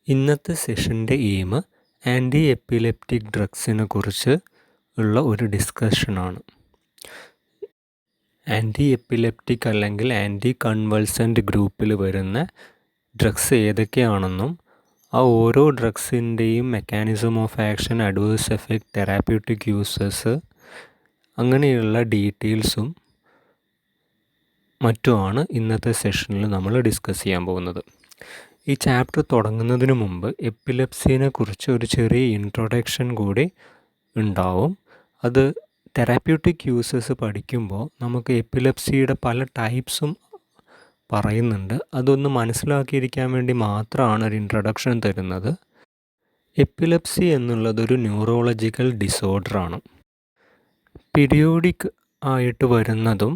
ഇന്നത്തെ സെഷൻ്റെ aim anti epileptic ഡ്രഗ്സിനെ കുറിച്ച് ഉള്ള ഒരു ഡിസ്കഷനാണ്. ആൻറ്റി എപ്പിലെപ്റ്റിക് അല്ലെങ്കിൽ ആൻറ്റി കൺവൾസൻ്റ് ഗ്രൂപ്പിൽ വരുന്ന ഡ്രഗ്സ് ഏതൊക്കെയാണെന്നും ആ ഓരോ ഡ്രഗ്സിൻ്റെയും mechanism of action, adverse effect, therapeutic uses അങ്ങനെയുള്ള ഡീറ്റെയിൽസും മറ്റുമാണ് ഇന്നത്തെ സെഷനിൽ നമ്മൾ ഡിസ്കസ് ചെയ്യാൻ പോകുന്നത്. ഈ ചാപ്റ്റർ തുടങ്ങുന്നതിന് മുമ്പ് എപ്പിലെപ്സിനെ കുറിച്ച് ഒരു ചെറിയ ഇൻട്രൊഡക്ഷൻ കൂടി ഉണ്ടാവും. അത് തെറാപ്യൂട്ടിക് യൂസസ് പഠിക്കുമ്പോൾ നമുക്ക് എപ്പിലെപ്സിയുടെ പല ടൈപ്സും പറയുന്നുണ്ട്. അതൊന്ന് മനസ്സിലാക്കിയിരിക്കാൻ വേണ്ടി മാത്രമാണ് ഒരു ഇൻട്രൊഡക്ഷൻ തരുന്നത്. എപ്പിലെപ്സി എന്നുള്ളതൊരു ന്യൂറോളജിക്കൽ ഡിസോർഡറാണ്. പീരിയോഡിക് ആയിട്ട് വരുന്നതും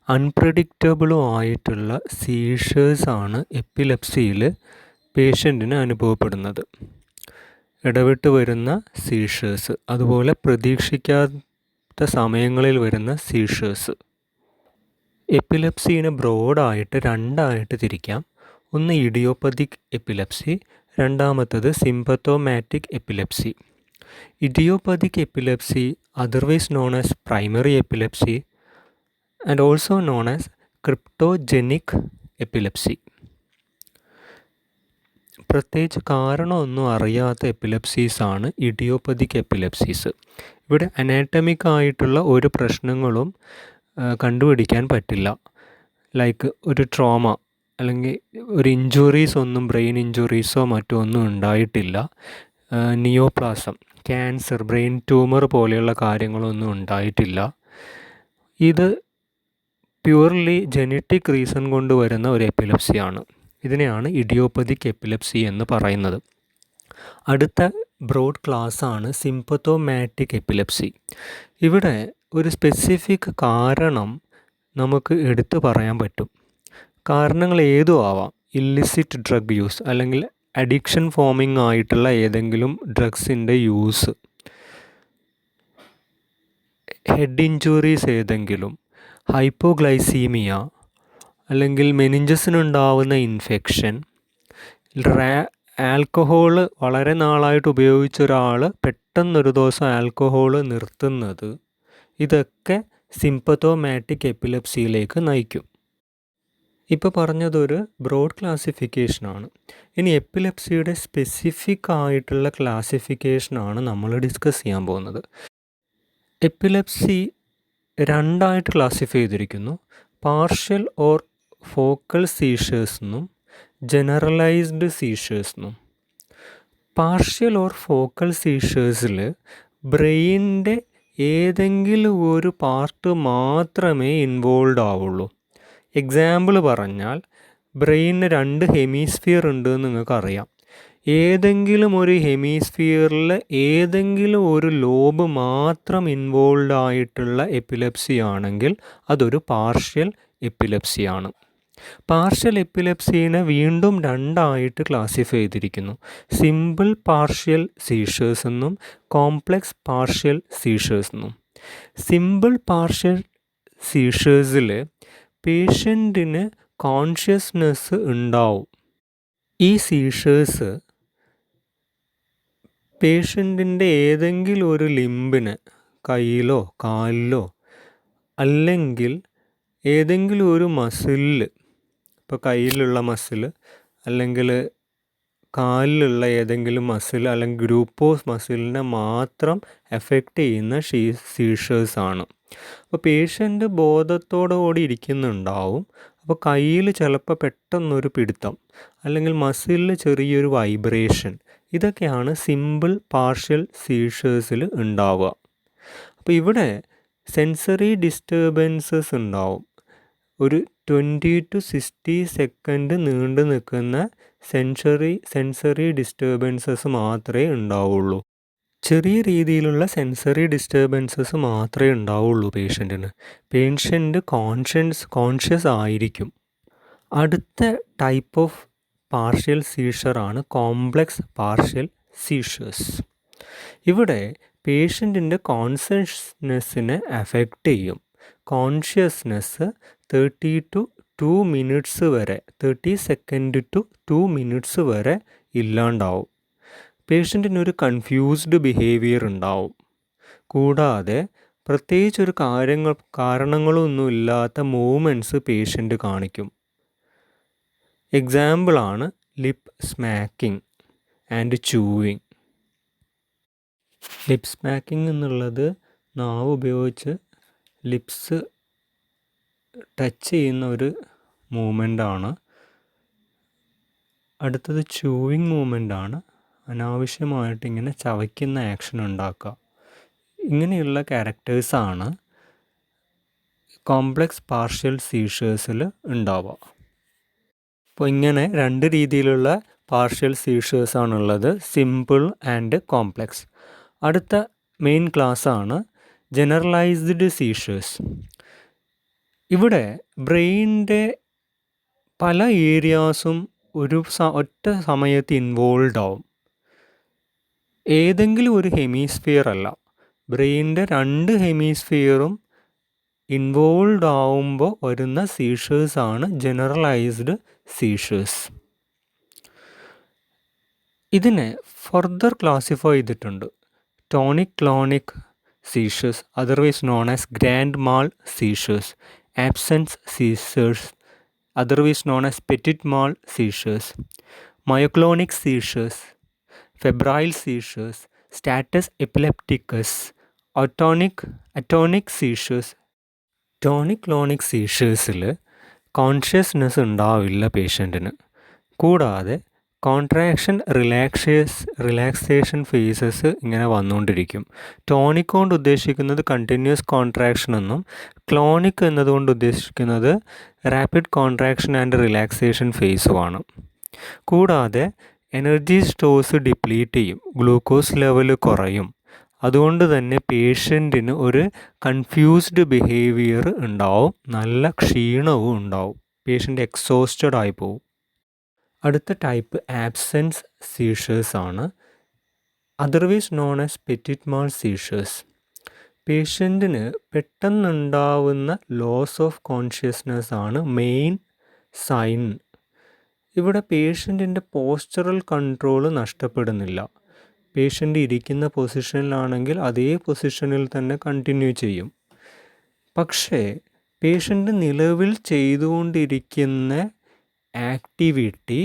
അൺപ്രഡിക്റ്റബിളും ആയിട്ടുള്ള സീഷേഴ്സാണ് എപ്പിലെപ്സിയിൽ പേഷ്യൻറ്റിന് അനുഭവപ്പെടുന്നത്. ഇടവിട്ട് വരുന്ന സീഷേഴ്സ്, അതുപോലെ പ്രതീക്ഷിക്കാത്ത സമയങ്ങളിൽ വരുന്ന സീഷേഴ്സ്. എപ്പിലെപ്സിനെ ബ്രോഡായിട്ട് രണ്ടായിട്ട് തിരിക്കാം. ഒന്ന് ഇഡിയോപ്പതിക് എപ്പിലെപ്സി, രണ്ടാമത്തത് symptomatic epilepsy. Idiopathic epilepsy, otherwise known as primary epilepsy and also known as cryptogenic epilepsy. പ്രത്യേകിച്ച് കാരണമൊന്നും അറിയാത്ത എപ്പിലെപ്സീസാണ് ഇഡിയോപ്പതിക് എപ്പിലെപ്സീസ്. ഇവിടെ അനാറ്റമിക് ആയിട്ടുള്ള ഒരു പ്രശ്നങ്ങളും കണ്ടുപിടിക്കാൻ പറ്റില്ല. ലൈക്ക് ഒരു ട്രോമ അല്ലെങ്കിൽ ഒരു ഇഞ്ചുറീസ് ഒന്നും, ബ്രെയിൻ ഇഞ്ചുറീസോ മറ്റോ ഒന്നും ഉണ്ടായിട്ടില്ല. നിയോപ്ലാസം, ക്യാൻസർ, ബ്രെയിൻ ട്യൂമർ പോലെയുള്ള കാര്യങ്ങളൊന്നും ഉണ്ടായിട്ടില്ല. ഇത് പ്യൂർലി ജനറ്റിക് റീസൺ കൊണ്ട് വരുന്ന ഒരു എപ്പിലെപ്സിയാണ്. ഇതിനെയാണ് ഇഡിയോപ്പതിക് എപ്പിലെപ്സി എന്ന് പറയുന്നത്. അടുത്ത ബ്രോഡ് ക്ലാസ്സാണ് സിംപത്തോമാറ്റിക് എപ്പിലെപ്സി. ഇവിടെ ഒരു സ്പെസിഫിക് കാരണം നമുക്ക് എടുത്തു പറയാൻ പറ്റും. കാരണങ്ങൾ ഏതും ആവാം. ഇല്ലിസിറ്റ് ഡ്രഗ് യൂസ് അല്ലെങ്കിൽ അഡിക്ഷൻ ഫോമിംഗ് ആയിട്ടുള്ള ഏതെങ്കിലും ഡ്രഗ്സിൻ്റെ യൂസ്, ഹെഡ് ഇഞ്ചുറീസ് ഏതെങ്കിലും, ഹൈപ്പോഗ്ലൈസീമിയ, അല്ലെങ്കിൽ മെനിഞ്ചസിനുണ്ടാവുന്ന ഇൻഫെക്ഷൻ, ആൽക്കഹോൾ വളരെ നാളായിട്ട് ഉപയോഗിച്ച ഒരാൾ പെട്ടെന്നൊരു ദിവസം ആൽക്കഹോൾ നിർത്തുന്നത്, ഇതൊക്കെ സിംപത്തോമാറ്റിക് എപ്പിലെപ്സിയിലേക്ക് നയിക്കും. ഇപ്പോൾ പറഞ്ഞതൊരു ബ്രോഡ് ക്ലാസിഫിക്കേഷനാണ്. ഇനി എപ്പിലെപ്സിയുടെ സ്പെസിഫിക് ആയിട്ടുള്ള ക്ലാസിഫിക്കേഷനാണ് നമ്മൾ ഡിസ്കസ് ചെയ്യാൻ പോകുന്നത്. എപ്പിലെപ്സി രണ്ടായിട്ട് ക്ലാസിഫൈ ചെയ്തിരിക്കുന്നു. പാർഷ്യൽ ഓർ ഫോക്കൽ സീഷേഴ്സ് എന്നും ജനറലൈസ്ഡ് സീഷേഴ്സ് എന്നും. പാർഷ്യൽ ഓർ ഫോക്കൽ സീഷേഴ്സിൽ ബ്രെയിനിൻ്റെ ഏതെങ്കിലും ഒരു പാർട്ട് മാത്രമേ ഇൻവോൾവ് ആവുള്ളൂ. എക്സാമ്പിൾ പറഞ്ഞാൽ, ബ്രെയിനിന് 2 ഹെമിസ്ഫിയർ ഉണ്ട് എന്ന് നിങ്ങൾക്കറിയാം. ഏതെങ്കിലും ഒരു ഹെമിസ്ഫിയറിൽ ഏതെങ്കിലും ഒരു ലോബ് മാത്രം ഇൻവോൾവ് ആയിട്ടുള്ള എപ്പിലെപ്സി ആണെങ്കിൽ അതൊരു പാർഷ്യൽ എപ്പിലെപ്സിയാണ്. പാർഷ്യൽ എപ്പിലെപ്സിനെ വീണ്ടും രണ്ടായിട്ട് ക്ലാസിഫൈ ചെയ്തിരിക്കുന്നു. സിമ്പിൾ പാർഷ്യൽ സീഷേഴ്സ് എന്നും കോംപ്ലക്സ് പാർഷ്യൽ സീഷേഴ്സ് എന്നും. സിമ്പിൾ പാർഷ്യൽ സീഷേഴ്സിൽ പേഷ്യൻറ്റിന് കോൺഷ്യസ്നെസ് ഉണ്ടാവും. ഈ സീഷേഴ്സ് പേഷ്യൻറ്റിൻ്റെ ഏതെങ്കിലും ഒരു ലിംബിന്, കയ്യിലോ കാലിലോ അല്ലെങ്കിൽ ഏതെങ്കിലും ഒരു മസിലിൽ, ഇപ്പോൾ കയ്യിലുള്ള മസിൽ അല്ലെങ്കിൽ കാലിലുള്ള ഏതെങ്കിലും മസിൽ അല്ലെങ്കിൽ ഗ്രൂപ്പ് ഓഫ് മസിലിനെ മാത്രം എഫക്റ്റ് ചെയ്യുന്ന സീഷേഴ്സാണ്. അപ്പോൾ പേഷ്യൻ്റ് ബോധത്തോടു കൂടി ഇരിക്കുന്നുണ്ടാവും. അപ്പോൾ കയ്യിൽ ചിലപ്പോൾ പെട്ടെന്നൊരു പിടുത്തം അല്ലെങ്കിൽ മസിലിൽ ചെറിയൊരു വൈബ്രേഷൻ, ഇതൊക്കെയാണ് സിമ്പിൾ പാർഷ്യൽ സീഷേഴ്സിൽ ഉണ്ടാവുക. അപ്പോൾ ഇവിടെ സെൻസറി ഡിസ്റ്റർബൻസസ് ഉണ്ടാവും. ഒരു 20 to 60 സെക്കൻഡ് നീണ്ടു നിൽക്കുന്ന സെൻസറി ഡിസ്റ്റർബൻസസ് മാത്രമേ ഉണ്ടാവുള്ളൂ. ചെറിയ രീതിയിലുള്ള സെൻസറി ഡിസ്റ്റർബൻസസ് മാത്രമേ ഉണ്ടാവുള്ളൂ പേഷ്യൻറ്റിന്. പേഷ്യൻ്റ് കോൺഷ്യസ് ആയിരിക്കും. അടുത്ത ടൈപ്പ് ഓഫ് പാർഷ്യൽ സീഷറാണ് കോംപ്ലക്സ് പാർഷ്യൽ സീഷേഴ്സ്. ഇവിടെ പേഷ്യൻറ്റിൻ്റെ കോൺഷ്യസ്നെസ്സിനെ അഫക്റ്റ് ചെയ്യും. കോൺഷ്യസ്നെസ് 30 to 2 മിനിറ്റ്സ് വരെ 30 സെക്കൻഡ് ടു 2 മിനിറ്റ്സ് വരെ ഇല്ലാണ്ടാവും. പേഷ്യൻറ്റിനൊരു കൺഫ്യൂസ്ഡ് ബിഹേവിയർ ഉണ്ടാവും. കൂടാതെ പ്രത്യേകിച്ചൊരു കാരണങ്ങളൊന്നുമില്ലാത്ത മൂവ്മെൻറ്റ്സ് പേഷ്യൻ്റ് കാണിക്കും. എക്സാമ്പിളാണ് ലിപ്പ് സ്മാക്കിംഗ് ആൻഡ് ചൂവിങ്. ലിപ്പ് സ്മാക്കിംഗ് എന്നുള്ളത് നാവ് ഉപയോഗിച്ച് ലിപ്സ് ടച്ച് ചെയ്യുന്ന ഒരു മൂവ്മെൻ്റാണ്. അടുത്തത് ചൂവിങ് മൂവ്മെൻ്റാണ്. അനാവശ്യമായിട്ട് ഇങ്ങനെ ചവയ്ക്കുന്ന ആക്ഷൻ ഉണ്ടാക്കുക. ഇങ്ങനെയുള്ള ക്യാരക്ടേഴ്സാണ് കോംപ്ലക്സ് പാർഷ്യൽ സീഷേഴ്സിൽ ഉണ്ടാവുക. അപ്പോൾ ഇങ്ങനെ 2 രീതിയിലുള്ള പാർഷ്യൽ സീഷേഴ്സാണുള്ളത്, സിമ്പിൾ ആൻഡ് കോംപ്ലക്സ്. അടുത്ത മെയിൻ ക്ലാസ്സാണ് ജനറലൈസ്ഡ് സീഷേഴ്സ്. ഇവിടെ ബ്രെയിനിൻ്റെ പല ഏരിയാസും ഒറ്റ സമയത്ത് ഇൻവോൾവ് ആവും. ഏതെങ്കിലും ഒരു ഹെമിസ്ഫിയർ അല്ല, ബ്രെയിനിൻ്റെ 2 ഹെമിസ്ഫിയറും ഇൻവോൾവ് ആവുമ്പോൾ വരുന്ന സീഷേഴ്സാണ് ജനറലൈസ്ഡ് സീഷേഴ്സ്. ഇതിനെ ഫർദർ ക്ലാസിഫൈ ചെയ്തിട്ടുണ്ട്. Tonic clonic seizures, otherwise known as grand mal seizures, absence seizures, otherwise known as petit mal seizures, myoclonic seizures, febrile seizures, status epilepticus, atonic seizures. Tonic clonic സീഷേഴ്സിൽ consciousness ഉണ്ടാവില്ല പേഷ്യൻറ്റിന്. കൂടാതെ contraction relaxation faces ഇങ്ങനെ വന്നുകൊണ്ടിരിക്കും. Tonic കൊണ്ട് ഉദ്ദേശിക്കുന്നത് continuous contraction എന്നും clonic എന്നതുകൊണ്ട് ഉദ്ദേശിക്കുന്നത് റാപ്പിഡ് കോൺട്രാക്ഷൻ ആൻഡ് റിലാക്സേഷൻ ഫേസുമാണ്. കൂടാതെ എനർജി സ്റ്റോഴ്സ് ഡിപ്ലീറ്റ് ചെയ്യും, ഗ്ലൂക്കോസ് ലെവൽ കുറയും. അതുകൊണ്ട് തന്നെ പേഷ്യൻറ്റിന് ഒരു കൺഫ്യൂസ്ഡ് ബിഹേവിയർ ഉണ്ടാവും, നല്ല ക്ഷീണവും ഉണ്ടാവും, പേഷ്യൻ്റ് എക്സോസ്റ്റഡ് ആയി പോവും. അടുത്ത ടൈപ്പ് ആബ്സെൻസ് സീഷേഴ്സ് ആണ്, otherwise known as petit mal seizures. പേഷ്യൻറ്റിന് പെട്ടെന്നുണ്ടാവുന്ന ലോസ് ഓഫ് കോൺഷ്യസ്നെസ് ആണ് മെയിൻ സൈൻ. ഇവിടെ പേഷ്യൻറ്റിൻ്റെ പോസ്ചറൽ കൺട്രോൾ നഷ്ടപ്പെടുന്നില്ല. പേഷ്യൻ്റ് ഇരിക്കുന്ന പൊസിഷനിലാണെങ്കിൽ അതേ പൊസിഷനിൽ തന്നെ കണ്ടിന്യൂ ചെയ്യും. പക്ഷേ പേഷ്യൻ്റ് നിലവിൽ ചെയ്തുകൊണ്ടിരിക്കുന്ന ആക്ടിവിറ്റി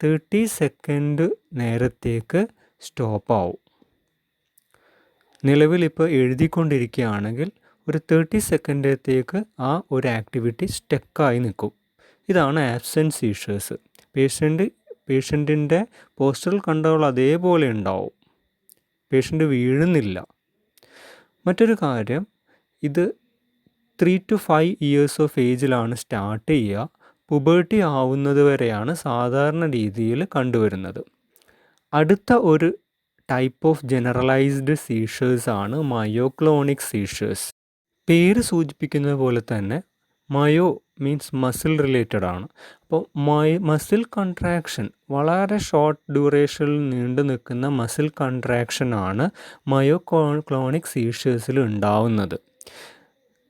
30 സെക്കൻഡ് നേരത്തേക്ക് സ്റ്റോപ്പാവും. നിലവിൽ ഇപ്പോൾ എഴുതിക്കൊണ്ടിരിക്കുകയാണെങ്കിൽ ഒരു 30 സെക്കൻഡത്തേക്ക് ആ ഒരു ആക്ടിവിറ്റി സ്റ്റക്കായി നിൽക്കും. ഇതാണ് ആബ്സെൻറ്റ് സീഷേഴ്സ്. പേഷ്യൻറ്റിൻ്റെ പോസ്റ്ററൽ കൺട്രോൾ അതേപോലെ ഉണ്ടാവും, പേഷ്യൻ്റ് വീഴുന്നില്ല. മറ്റൊരു കാര്യം, ഇത് 3 to 5 ഇയേഴ്സ് ഓഫ് ഏജിലാണ് സ്റ്റാർട്ട് ചെയ്യുക. പുബേർട്ടി ആവുന്നത് വരെയാണ് സാധാരണ രീതിയിൽ കണ്ടുവരുന്നത്. അടുത്ത ഒരു ടൈപ്പ് ഓഫ് ജനറലൈസ്ഡ് സീഷേഴ്സ് ആണ് മയോക്ലോണിക് സീഷേഴ്സ്. പേര് സൂചിപ്പിക്കുന്നത് പോലെ തന്നെ മയോ മീൻസ് മസിൽ റിലേറ്റഡ് ആണ്. അപ്പോൾ മസിൽ കൺട്രാക്ഷൻ, വളരെ ഷോർട്ട് ഡ്യൂറേഷനിൽ നീണ്ടു നിൽക്കുന്ന മസിൽ കൺട്രാക്ഷനാണ് മയോക്ലോണിക് സീഷേഴ്സിൽ ഉണ്ടാവുന്നത്.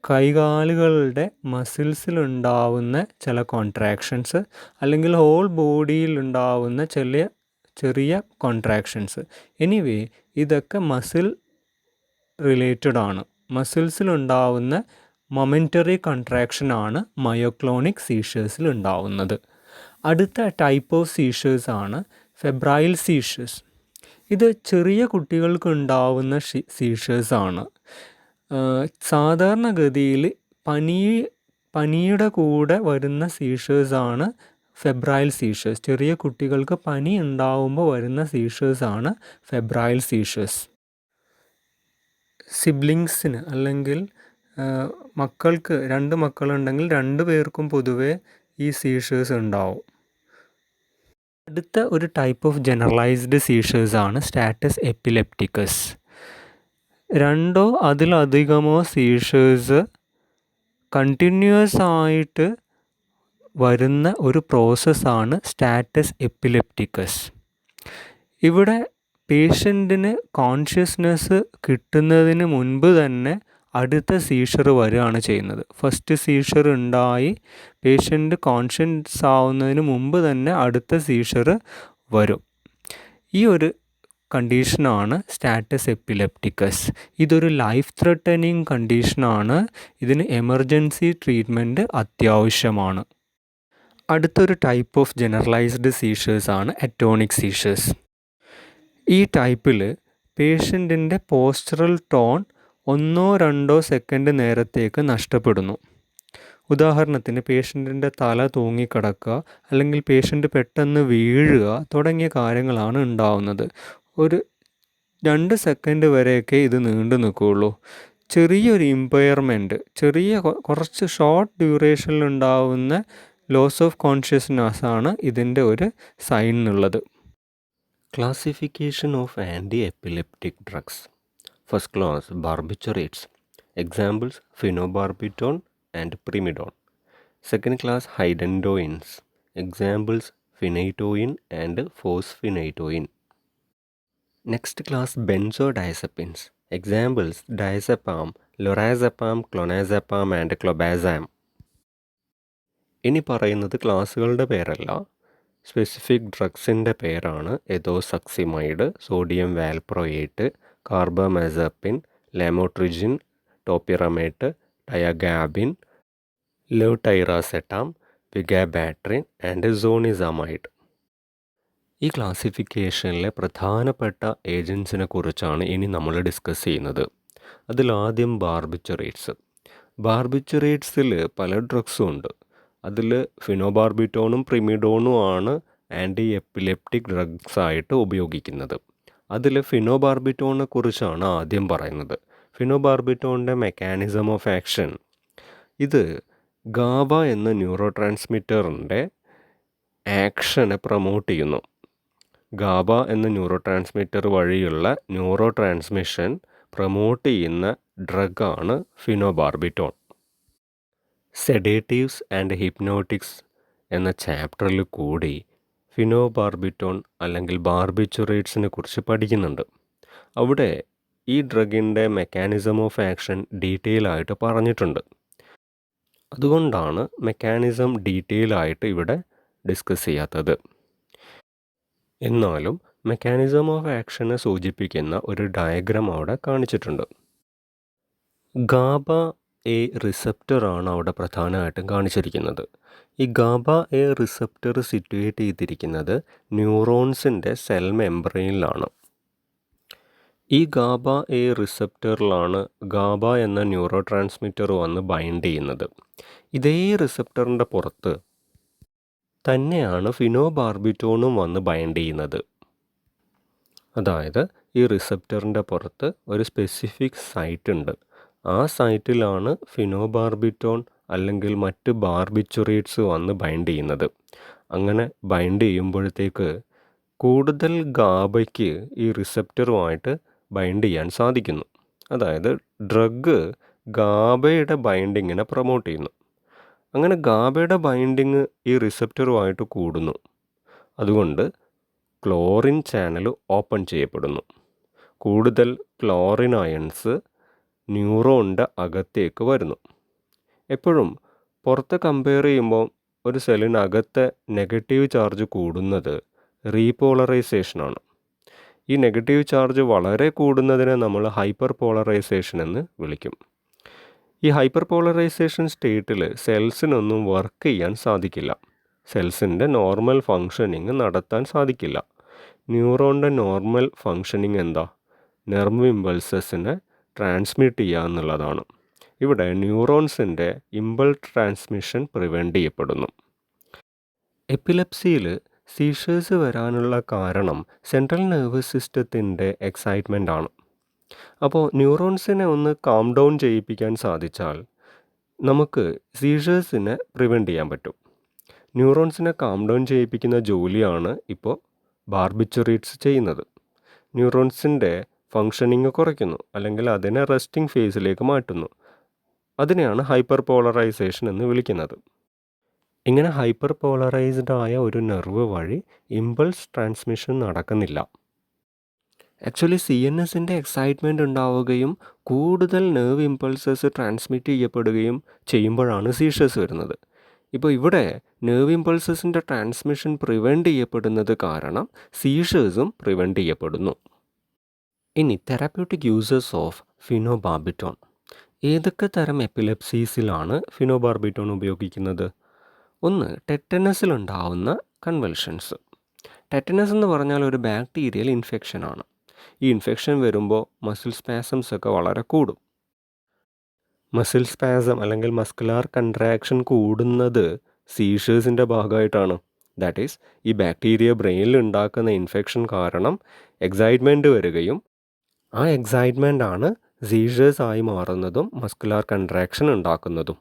കൈകാലുകളുടെ മസിൽസിലുണ്ടാവുന്ന ചില കോൺട്രാക്ഷൻസ് അല്ലെങ്കിൽ ഹോൾ ബോഡിയിൽ ഉണ്ടാവുന്ന ചെറിയ കോൺട്രാക്ഷൻസ്, എനിവേ ഇതൊക്കെ മസിൽ റിലേറ്റഡ് ആണ്. മസിൽസിലുണ്ടാവുന്ന മൊമെൻ്ററി കൺട്രാക്ഷനാണ് മയോക്ലോണിക് സീഷേഴ്സിൽ ഉണ്ടാവുന്നത്. അടുത്ത ടൈപ്പ് ഓഫ് സീഷേഴ്സ് ആണ് ഫെബ്രൈൽ സീഷേഴ്സ്. ഇത് ചെറിയ കുട്ടികൾക്ക് ഉണ്ടാവുന്ന സീഷേഴ്സാണ്. സാധാരണഗതിയിൽ പനിയുടെ കൂടെ വരുന്ന സീഷേഴ്സാണ് ഫെബ്രൈൽ സീഷേഴ്സ്. ചെറിയ കുട്ടികൾക്ക് പനി ഉണ്ടാവുമ്പോൾ വരുന്ന സീഷേഴ്സാണ് ഫെബ്രൈൽ സീഷേഴ്സ്. സിബ്ലിങ്സിന് അല്ലെങ്കിൽ മക്കൾക്ക് 2 മക്കളുണ്ടെങ്കിൽ 2 പേർക്കും പൊതുവെ ഈ സീഷേഴ്സ് ഉണ്ടാവും. അടുത്ത ഒരു ടൈപ്പ് ഓഫ് ജനറലൈസ്ഡ് സീഷേഴ്സ് ആണ് സ്റ്റാറ്റസ് എപ്പിലെപ്റ്റിക്കസ്. 2 അതിലധികമോ സീഷേഴ്സ് കണ്ടിന്യൂസ് ആയിട്ട് വരുന്ന ഒരു പ്രോസസ്സാണ് സ്റ്റാറ്റസ് എപ്പിലെപ്റ്റിക്കസ്. ഇവിടെ പേഷ്യൻറ്റിന് കോൺഷ്യസ്നെസ് കിട്ടുന്നതിന് മുൻപ് തന്നെ അടുത്ത സീഷർ വരികയാണ് ചെയ്യുന്നത്. ഫസ്റ്റ് സീഷർ ഉണ്ടായി പേഷ്യൻ്റ് കോൺഷ്യസ് ആവുന്നതിന് മുമ്പ് തന്നെ അടുത്ത സീഷർ വരും. ഈ ഒരു കണ്ടീഷനാണ് സ്റ്റാറ്റസ് എപ്പിലെപ്റ്റിക്കസ്. ഇതൊരു ലൈഫ് ത്രെട്ടനിങ് കണ്ടീഷനാണ്. ഇതിന് എമർജൻസി ട്രീറ്റ്മെൻറ്റ് അത്യാവശ്യമാണ്. അടുത്തൊരു ടൈപ്പ് ഓഫ് ജനറലൈസ്ഡ് സീഷേഴ്സ് ആണ് അറ്റോണിക് സീഷേഴ്സ്. ഈ ടൈപ്പിൽ പേഷ്യൻറ്റിൻ്റെ പോസ്ചറൽ ടോൺ 1-2 സെക്കൻഡ് നേരത്തേക്ക് നഷ്ടപ്പെടുന്നു. ഉദാഹരണത്തിന് പേഷ്യൻറ്റിൻ്റെ തല തൂങ്ങിക്കിടക്കുക, അല്ലെങ്കിൽ പേഷ്യൻ്റ് പെട്ടെന്ന് വീഴുക തുടങ്ങിയ കാര്യങ്ങളാണ് ഉണ്ടാവുന്നത്. ഒരു 2 സെക്കൻഡ് വരെയൊക്കെ ഇത് നീണ്ടു നിൽക്കുകയുള്ളൂ. ചെറിയൊരു ഇമ്പയർമെൻറ്റ്, കുറച്ച് ഷോർട്ട് ഡ്യൂറേഷനിൽ ഉണ്ടാവുന്ന ലോസ് ഓഫ് കോൺഷ്യസ്നെസ് ആണ് ഇതിൻ്റെ ഒരു സൈൻ എന്നുള്ളത്. Classification of anti epileptic drugs. First class barbiturates. Examples phenobarbitone and primidone. Second class hydantoins. Examples phenytoin and fosphenytoin. Next class benzodiazepines. Examples diazepam, lorazepam, clonazepam and clobazam. ഇനി പറയുന്നത് ക്ലാസ്സുകളുടെ പേരല്ല, specific ഡ്രഗ്സിൻ്റെ പേരാണ്. Ethosuximide, sodium valproate, carbamazepine, lamotrigine, topiramate, tiagabine, levetiracetam, vigabatrin and zonisamide. ഈ ക്ലാസിഫിക്കേഷനിലെ പ്രധാനപ്പെട്ട ഏജൻസിനെ കുറിച്ചാണ് ഇനി നമ്മൾ ഡിസ്കസ് ചെയ്യുന്നത്. അതിലാദ്യം ബാർബിറ്റുറേറ്റ്സ്. ബാർബിറ്റുറേറ്റ്സിൽ പല ഡ്രഗ്സും ഉണ്ട്. അതിൽ ഫിനോബാർബിറ്റോണും പ്രിമിഡോണും ആണ് ആൻറ്റി എപ്പിലെപ്റ്റിക് ഡ്രഗ്സ് ആയിട്ട് ഉപയോഗിക്കുന്നത്. അതിൽ ഫിനോബാർബിറ്റോണിനെ കുറിച്ചാണ് ആദ്യം പറയുന്നത്. ഫിനോബാർബിറ്റോണിൻ്റെ മെക്കാനിസം ഓഫ് ആക്ഷൻ, ഇത് ഗാബ എന്ന ന്യൂറോ ട്രാൻസ്മിറ്ററിൻ്റെ ആക്ഷനെ പ്രൊമോട്ട് ചെയ്യുന്നു. ഗാബ എന്ന ന്യൂറോ ട്രാൻസ്മിറ്റർ വഴിയുള്ള ന്യൂറോ ട്രാൻസ്മിഷൻ പ്രൊമോട്ട് ചെയ്യുന്ന ഡ്രഗാണ് ഫിനോബാർബിറ്റോൺ. സെഡേറ്റീവ്സ് ആൻഡ് ഹിപ്നോട്ടിക്സ് എന്ന ചാപ്റ്ററിൽ കൂടി ഫിനോബാർബിറ്റോൺ അല്ലെങ്കിൽ ബാർബിറ്റുറേറ്റ്സിനെ കുറിച്ച് പഠിക്കുന്നുണ്ട്. അവിടെ ഈ ഡ്രഗിൻ്റെ മെക്കാനിസം ഓഫ് ആക്ഷൻ ഡീറ്റെയിൽ ആയിട്ട് പറഞ്ഞിട്ടുണ്ട്. അതുകൊണ്ടാണ് മെക്കാനിസം ഡീറ്റെയിൽ ആയിട്ട് ഇവിടെ ഡിസ്കസ് ചെയ്യാത്തത്. എന്നാലും മെക്കാനിസം ഓഫ് ആക്ഷനെ സൂചിപ്പിക്കുന്ന ഒരു ഡയഗ്രാം അവിടെ കാണിച്ചിട്ടുണ്ട്. ഗാബ എ റിസപ്റ്ററാണ് അവിടെ പ്രധാനമായിട്ടും കാണിച്ചിരിക്കുന്നത്. ഈ ഗാബ എ റിസപ്റ്റർ സിറ്റുവേറ്റ് ചെയ്തിരിക്കുന്നത് ന്യൂറോൺസിൻ്റെ സെൽ മെംബ്രെയിനിലാണ്. ഈ ഗാബ എ റിസപ്റ്ററിലാണ് ഗാബ എന്ന ന്യൂറോ ട്രാൻസ്മിറ്റർ വന്ന് ബൈൻഡ് ചെയ്യുന്നത്. ഇതേ റിസപ്റ്ററിൻ്റെ പുറത്ത് തന്നെയാണ് ഫിനോബാർബിറ്റോണും വന്ന് ബൈൻഡ് ചെയ്യുന്നത്. അതായത് ഈ റിസപ്റ്ററിൻ്റെ പുറത്ത് ഒരു സ്പെസിഫിക് സൈറ്റ് ഉണ്ട്. ആ സൈറ്റിലാണ് ഫിനോബാർബിറ്റോൺ അല്ലെങ്കിൽ മറ്റ് ബാർബിറ്റുറേറ്റ്സ് വന്ന് ബൈൻഡ് ചെയ്യുന്നത്. അങ്ങനെ ബൈൻഡ് ചെയ്യുമ്പോഴത്തേക്ക് കൂടുതൽ ഗാബയ്ക്ക് ഈ റിസപ്റ്ററുമായിട്ട് ബൈൻഡ് ചെയ്യാൻ സാധിക്കുന്നു. അതായത് ഡ്രഗ് ഗാബയുടെ ബൈൻഡിങ്ങിനെ പ്രൊമോട്ട് ചെയ്യുന്നു. അങ്ങനെ ഗാബയുടെ ബൈൻഡിങ് ഈ റിസപ്റ്ററുമായിട്ട് കൂടുന്നു. അതുകൊണ്ട് ക്ലോറിൻ ചാനൽ ഓപ്പൺ ചെയ്യപ്പെടുന്നു. കൂടുതൽ ക്ലോറിൻ അയൺസ് ന്യൂറോണിൻ്റെ അകത്തേക്ക് വരുന്നു. എപ്പോഴും പുറത്ത് കമ്പയർ ചെയ്യുമ്പോൾ ഒരു സെല്ലിനകത്തെ നെഗറ്റീവ് ചാർജ് കൂടുന്നത് റീപോളറൈസേഷനാണ്. ഈ നെഗറ്റീവ് ചാർജ് വളരെ കൂടുന്നതിനെ നമ്മൾ ഹൈപ്പർ പോളറൈസേഷൻ എന്ന് വിളിക്കും. ഈ ഹൈപ്പർ പോളറൈസേഷൻ സ്റ്റേറ്റിൽ സെൽസിനൊന്നും വർക്ക് ചെയ്യാൻ സാധിക്കില്ല. സെൽസിൻ്റെ നോർമൽ ഫങ്ഷനിങ് നടത്താൻ സാധിക്കില്ല. ന്യൂറോണിൻ്റെ നോർമൽ ഫങ്ഷനിങ് എന്താ? നെർവ് ഇമ്പൾസസിനെ ട്രാൻസ്മിറ്റ് ചെയ്യുക എന്നുള്ളതാണ്. ഇവിടെ ന്യൂറോൺസിൻ്റെ ഇമ്പൾസ് ട്രാൻസ്മിഷൻ പ്രിവെൻറ്റ് ചെയ്യപ്പെടുന്നു. എപ്പിലെപ്സിയിൽ സീഷേഴ്സ് വരാനുള്ള കാരണം സെൻട്രൽ നെർവസ് സിസ്റ്റത്തിൻ്റെ എക്സൈറ്റ്മെൻ്റ് ആണ്. അപ്പോൾ ന്യൂറോൺസിനെ ഒന്ന് കാം ഡൗൺ ചെയ്യിപ്പിക്കാൻ സാധിച്ചാൽ നമുക്ക് സീഷേഴ്സിനെ പ്രിവെൻറ്റ് ചെയ്യാൻ പറ്റും. ന്യൂറോൺസിനെ കാം ഡൗൺ ചെയ്യിപ്പിക്കുന്ന ജോലിയാണ് ഇപ്പോൾ ബാർബിറ്റുറേറ്റ്സ് ചെയ്യുന്നത്. ന്യൂറോൺസിൻ്റെ ഫങ്ഷനിങ് കുറയ്ക്കുന്നു, അല്ലെങ്കിൽ അതിനെ റെസ്റ്റിംഗ് ഫേസിലേക്ക് മാറ്റുന്നു. അതിനെയാണ് ഹൈപ്പർ പോളറൈസേഷൻ എന്ന് വിളിക്കുന്നത്. ഇങ്ങനെ ഹൈപ്പർ പോളറൈസ്ഡ് ആയ ഒരു നെർവ് വഴി ഇമ്പൾസ് ട്രാൻസ്മിഷൻ നടക്കുന്നില്ല. ആക്ച്വലി CNSൻ്റെ എക്സൈറ്റ്മെൻറ്റ് ഉണ്ടാവുകയും കൂടുതൽ നെർവ് ഇമ്പൾസസ് ട്രാൻസ്മിറ്റ് ചെയ്യപ്പെടുകയും ചെയ്യുമ്പോഴാണ് സീഷേഴ്സ് വരുന്നത്. ഇപ്പോൾ ഇവിടെ നെർവ് ഇമ്പൾസസിൻ്റെ ട്രാൻസ്മിഷൻ പ്രിവെൻറ്റ് ചെയ്യപ്പെടുന്നത് കാരണം സീഷേഴ്സും പ്രിവെൻറ്റ് ചെയ്യപ്പെടുന്നു. ഇനി തെറാപ്യൂട്ടിക് യൂസേഴ്സ് ഓഫ് ഫിനോബാർബിറ്റോൺ. ഏതൊക്കെ തരം എപ്പിലെപ്സീസിലാണ് ഫിനോബാർബിറ്റോൺ ഉപയോഗിക്കുന്നത്? ഒന്ന്, ടെറ്റനസിലുണ്ടാവുന്ന കൺവൽഷൻസ്. ടെറ്റനസ് എന്ന് പറഞ്ഞാൽ ഒരു ബാക്ടീരിയൽ ഇൻഫെക്ഷനാണ്. ഈ ഇൻഫെക്ഷൻ വരുമ്പോൾ മസിൽ സ്പാസംസ് ഒക്കെ വളരെ കൂടും. മസിൽ സ്പാസം അല്ലെങ്കിൽ മസ്കുലാർ കൺട്രാക്ഷൻ കൂടുന്നത് സീഷേഴ്സിൻ്റെ ഭാഗമായിട്ടാണ്. ദാറ്റ് ഈസ്, ഈ ബാക്ടീരിയ ബ്രെയിനിൽ ഉണ്ടാക്കുന്ന ഇൻഫെക്ഷൻ കാരണം എക്സൈറ്റ്മെൻറ്റ് വരികയും ആ എക്സൈറ്റ്മെൻ്റ് ആണ് സീഷേഴ്സ് ആയി മാറുന്നതും മസ്കുലാർ കൺട്രാക്ഷൻ ഉണ്ടാക്കുന്നതും.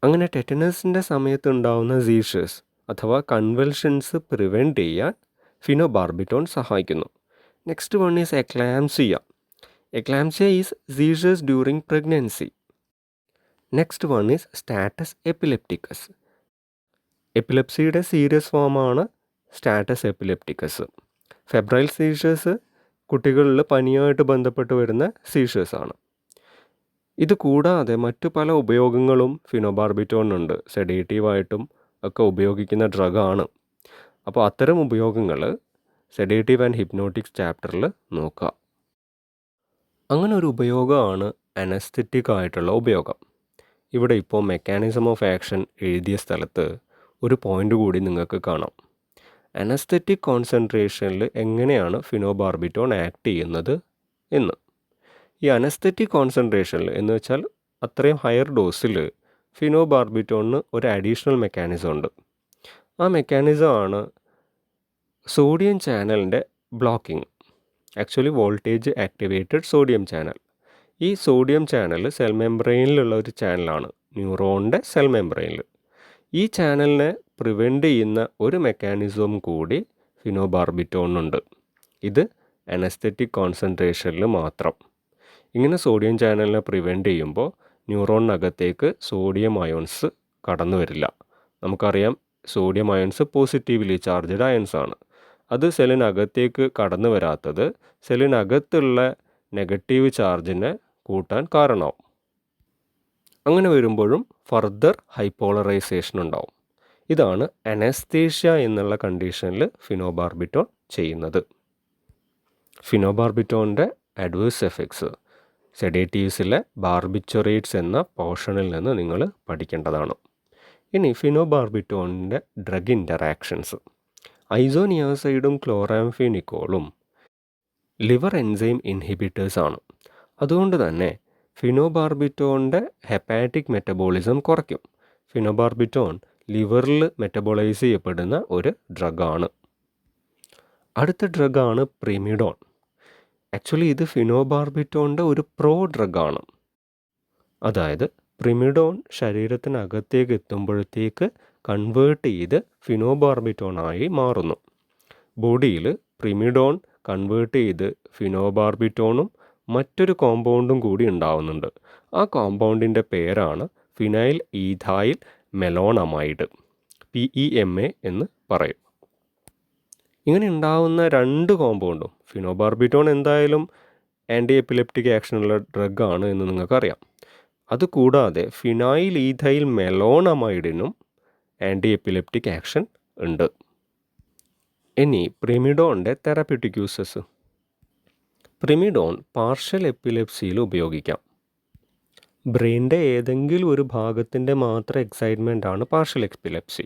അങ്ങനെ ടെറ്റനസിൻ്റെ സമയത്ത് ഉണ്ടാകുന്ന സീഷേഴ്സ് അഥവാ കൺവൽഷൻസ് പ്രിവെൻറ്റ് ചെയ്യാൻ ഫിനോബാർബിറ്റോൺ സഹായിക്കുന്നു. Next one is eclampsia. Eclampsia is seizures during pregnancy. Next one is status epilepticus. എപ്പിലെപ്സിയുടെ സീരിയസ് ഫോമാണ് സ്റ്റാറ്റസ് എപ്പിലെപ്റ്റിക്കസ്. ഫെബ്രൈൽ സീഷേഴ്സ് കുട്ടികളിൽ പനിയായിട്ട് ബന്ധപ്പെട്ട് വരുന്ന സീഷേഴ്സാണ്. ഇത് കൂടാതെ മറ്റു പല ഉപയോഗങ്ങളും ഫിനോബാർബിറ്റോണിനുണ്ട്. സെഡേറ്റീവായിട്ടും ഒക്കെ ഉപയോഗിക്കുന്ന ഡ്രഗാണ്. അപ്പോൾ അത്തരം ഉപയോഗങ്ങൾ സെഡേറ്റീവ് ആൻഡ് ഹിപ്നോട്ടിക്സ് ചാപ്റ്ററിൽ നോക്കുക. അങ്ങനെ ഒരു ഉപയോഗമാണ് അനസ്തെറ്റിക് ആയിട്ടുള്ള ഉപയോഗം. ഇവിടെ ഇപ്പോൾ മെക്കാനിസം ഓഫ് ആക്ഷൻ എഴുതിയ സ്ഥലത്ത് ഒരു പോയിൻ്റ് കൂടി നിങ്ങൾക്ക് കാണാം. അനസ്തെറ്റിക് കോൺസെൻട്രേഷനിൽ എങ്ങനെയാണ് ഫിനോബാർബിറ്റോൺ ആക്ട് ചെയ്യുന്നത് എന്ന്. ഈ അനസ്തെറ്റിക് കോൺസെൻട്രേഷനിൽ എന്ന് വെച്ചാൽ അത്രയും ഹയർ ഡോസിൽ ഫിനോബാർബിറ്റോണിന് ഒരു അഡീഷണൽ മെക്കാനിസം ഉണ്ട്. ആ മെക്കാനിസമാണ് സോഡിയം ചാനലിൻ്റെ blocking. Actually voltage activated sodium channel. ഈ സോഡിയം ചാനൽ സെൽ മെംബ്രെയിനിലുള്ള ഒരു ചാനലാണ്, ന്യൂറോണിൻ്റെ സെൽ മെംബ്രെയിനിൽ. ഈ ചാനലിനെ പ്രിവെൻറ്റ് ചെയ്യുന്ന ഒരു മെക്കാനിസം കൂടി ഫിനോബാർബിറ്റോണിനുണ്ട്. ഇത് അനസ്തെറ്റിക് കോൺസെൻട്രേഷനിൽ മാത്രം. ഇങ്ങനെ സോഡിയം ചാനലിനെ പ്രിവെൻറ്റ് ചെയ്യുമ്പോൾ ന്യൂറോണിനകത്തേക്ക് സോഡിയം അയോൺസ് കടന്നു വരില്ല. നമുക്കറിയാം sodium ions positively charged ions ആണ്. അത് സെല്ലിനകത്തേക്ക് കടന്നു വരാത്തത് സെല്ലിനകത്തുള്ള നെഗറ്റീവ് ചാർജിനെ കൂട്ടാൻ കാരണമാവും. അങ്ങനെ വരുമ്പോഴും ഫർദർ ഹൈപ്പോളറൈസേഷൻ ഉണ്ടാവും. ഇതാണ് അനസ്തേഷ്യ എന്നുള്ള കണ്ടീഷനിൽ ഫിനോബാർബിറ്റോൺ ചെയ്യുന്നത്. ഫിനോബാർബിറ്റോണിൻ്റെ അഡ്വേഴ്സ് എഫക്ട്സ് സെഡേറ്റീവ്സിലെ ബാർബിറ്റുറേറ്റ്സ് എന്ന പോർഷനിൽ നിന്ന് നിങ്ങൾ പഠിക്കേണ്ടതാണ്. ഇനി ഫിനോബാർബിറ്റോണിൻ്റെ ഡ്രഗ് ഇൻ്ററാക്ഷൻസ്. ഐസോനിയാസൈഡും ക്ലോറാംഫെനിക്കോളും ലിവർ എൻസൈം ഇൻഹിബിറ്റേഴ്സ് ആണ്. അതുകൊണ്ട് തന്നെ ഫിനോബാർബിറ്റോണിൻ്റെ ഹെപ്പാറ്റിക് മെറ്റബോളിസം കുറയ്ക്കും. ഫിനോബാർബിറ്റോൺ ലിവറിൽ മെറ്റബോളൈസ് ചെയ്യപ്പെടുന്ന ഒരു ഡ്രഗാണ്. അടുത്ത ഡ്രഗാണ് പ്രിമിഡോൺ. ആക്ച്വലി ഇത് ഫിനോബാർബിറ്റോണിൻ്റെ ഒരു പ്രോ ഡ്രഗാണ്. അതായത് പ്രിമിഡോൺ ശരീരത്തിനകത്തേക്ക് എത്തുമ്പോഴത്തേക്ക് കൺവേർട്ട് ചെയ്ത് ഫിനോബാർബിറ്റോണായി മാറുന്നു. ബോഡിയിൽ പ്രിമിഡോൺ കൺവേർട്ട് ചെയ്ത് ഫിനോബാർബിറ്റോണും മറ്റൊരു കോമ്പൗണ്ടും കൂടി ഉണ്ടാവുന്നുണ്ട്. ആ കോമ്പൗണ്ടിൻ്റെ പേരാണ് ഫിനൈൽ ഈഥൈൽ മെലോണമൈഡ്, PEMA എന്ന് പറയും. ഇങ്ങനെ ഉണ്ടാവുന്ന രണ്ട് കോമ്പൗണ്ടും, ഫിനോബാർബിറ്റോൺ എന്തായാലും ആൻറ്റി എപ്പിലെപ്റ്റിക് ആക്ഷനുള്ള ഡ്രഗാണ് എന്ന് നിങ്ങൾക്കറിയാം. അതുകൂടാതെ ഫിനൈൽ ഈഥൈൽ മെലോണമൈഡിനും ആൻറ്റി എപ്പിലെപ്റ്റിക് ആക്ഷൻ ഉണ്ട്. ഇനി പ്രിമിഡോണിൻ്റെ തെറാപ്യൂട്ടിക് യൂസസ്. പ്രിമിഡോൺ പാർഷ്യൽ എപ്പിലെപ്സിയിൽ ഉപയോഗിക്കാം. ബ്രെയിനിൻ്റെ ഏതെങ്കിലും ഒരു ഭാഗത്തിൻ്റെ മാത്രം എക്സൈറ്റ്മെൻ്റ് ആണ് പാർഷ്യൽ എപ്പിലെപ്സി.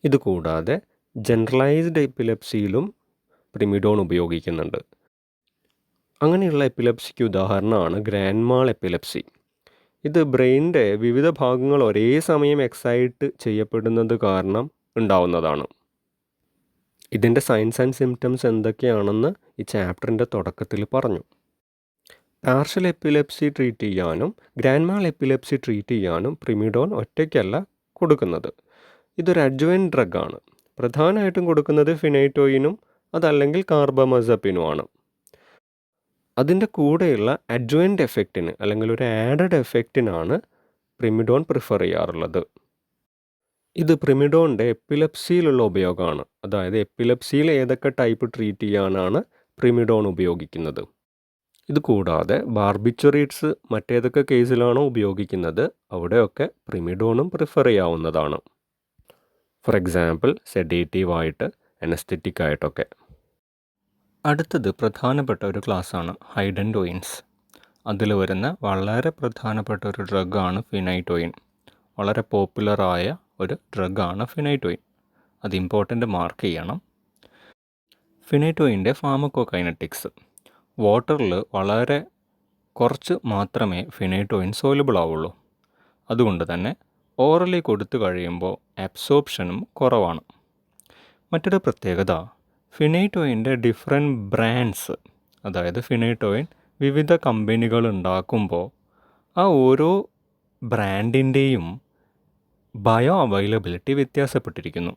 ഇതുകൂടാതെ ജനറലൈസ്ഡ് എപ്പിലെപ്സിയിലും പ്രിമിഡോൺ ഉപയോഗിക്കുന്നുണ്ട്. അങ്ങനെയുള്ള എപ്പിലെപ്സിക്ക് ഉദാഹരണമാണ് ഗ്രാൻഡ് മാൾ എപ്പിലെപ്സി. ഇത് ബ്രെയിനിൻ്റെ വിവിധ ഭാഗങ്ങൾ ഒരേ സമയം എക്സൈറ്റ് ചെയ്യപ്പെടുന്നത് കാരണം ഉണ്ടാവുന്നതാണ്. ഇതിൻ്റെ സൈൻസ് ആൻഡ് സിംറ്റംസ് എന്തൊക്കെയാണെന്ന് ഈ ചാപ്റ്ററിൻ്റെ തുടക്കത്തിൽ പറഞ്ഞു. പാർഷ്യൽ എപ്പിലെപ്സി ട്രീറ്റ് ചെയ്യാനും ഗ്രാൻഡ് മാൾ എപ്പിലെപ്സി ട്രീറ്റ് ചെയ്യാനും പ്രിമിഡോൺ ഒറ്റയ്ക്കല്ല കൊടുക്കുന്നത്. ഇതൊരു അഡ്ജുവൻറ്റ് ഡ്രഗാണ്. പ്രധാനമായിട്ടും കൊടുക്കുന്നത് ഫിനൈറ്റോയിനും അതല്ലെങ്കിൽ കാർബമസപ്പിനുമാണ്. അതിൻ്റെ കൂടെയുള്ള അഡ്ജുവൻറ്റ് എഫക്റ്റിന് അല്ലെങ്കിൽ ഒരു ആഡഡ് എഫക്റ്റിനാണ് പ്രിമിഡോൺ പ്രിഫർ ചെയ്യാറുള്ളത്. ഇത് പ്രിമിഡോണിൻ്റെ എപ്പിലെപ്സിയിലുള്ള ഉപയോഗമാണ്. അതായത് എപ്പിലെപ്സിയിൽ ഏതൊക്കെ ടൈപ്പ് ട്രീറ്റ് ചെയ്യാനാണ് പ്രിമിഡോൺ ഉപയോഗിക്കുന്നത്. ഇത് കൂടാതെ ബാർബിറ്റുറേറ്റ്സ് മറ്റേതൊക്കെ കേസിലാണോ ഉപയോഗിക്കുന്നത് അവിടെയൊക്കെ പ്രിമിഡോണും പ്രിഫർ ചെയ്യാവുന്നതാണ്. ഫോർ എക്സാമ്പിൾ സെഡേറ്റീവായിട്ട്, അനസ്തെറ്റിക് ആയിട്ടൊക്കെ. അടുത്തത് പ്രധാനപ്പെട്ട ഒരു ക്ലാസ്സാണ് ഹൈഡൻറ്റോയിൻസ്. അതിൽ വരുന്ന വളരെ പ്രധാനപ്പെട്ട ഒരു ഡ്രഗാണ് ഫിനൈറ്റോയിൻ. വളരെ പോപ്പുലറായ ഒരു ഡ്രഗാണ് ഫിനൈറ്റോയിൻ. അത് ഇമ്പോർട്ടൻ്റ് മാർക്ക് ചെയ്യണം. ഫിനൈറ്റോയിൻ്റെ ഫാർമക്കോകൈനറ്റിക്സ്. വാട്ടറിൽ വളരെ കുറച്ച് മാത്രമേ ഫിനൈറ്റോയിൻ സോലുബിൾ ആവുള്ളൂ. അതുകൊണ്ട് തന്നെ ഓറലി കൊടുത്തു കഴിയുമ്പോൾ അബ്സോർപ്ഷനും കുറവാണ്. മറ്റൊരു പ്രത്യേകത, ഫിനൈറ്റോയിൻ്റെ ഡിഫറെൻറ്റ് ബ്രാൻഡ്സ്, അതായത് ഫിനൈറ്റോയിൻ വിവിധ കമ്പനികൾ ഉണ്ടാക്കുമ്പോൾ ആ ഓരോ ബ്രാൻഡിൻ്റെയും ബയോ അവൈലബിലിറ്റി വ്യത്യാസപ്പെട്ടിരിക്കുന്നു.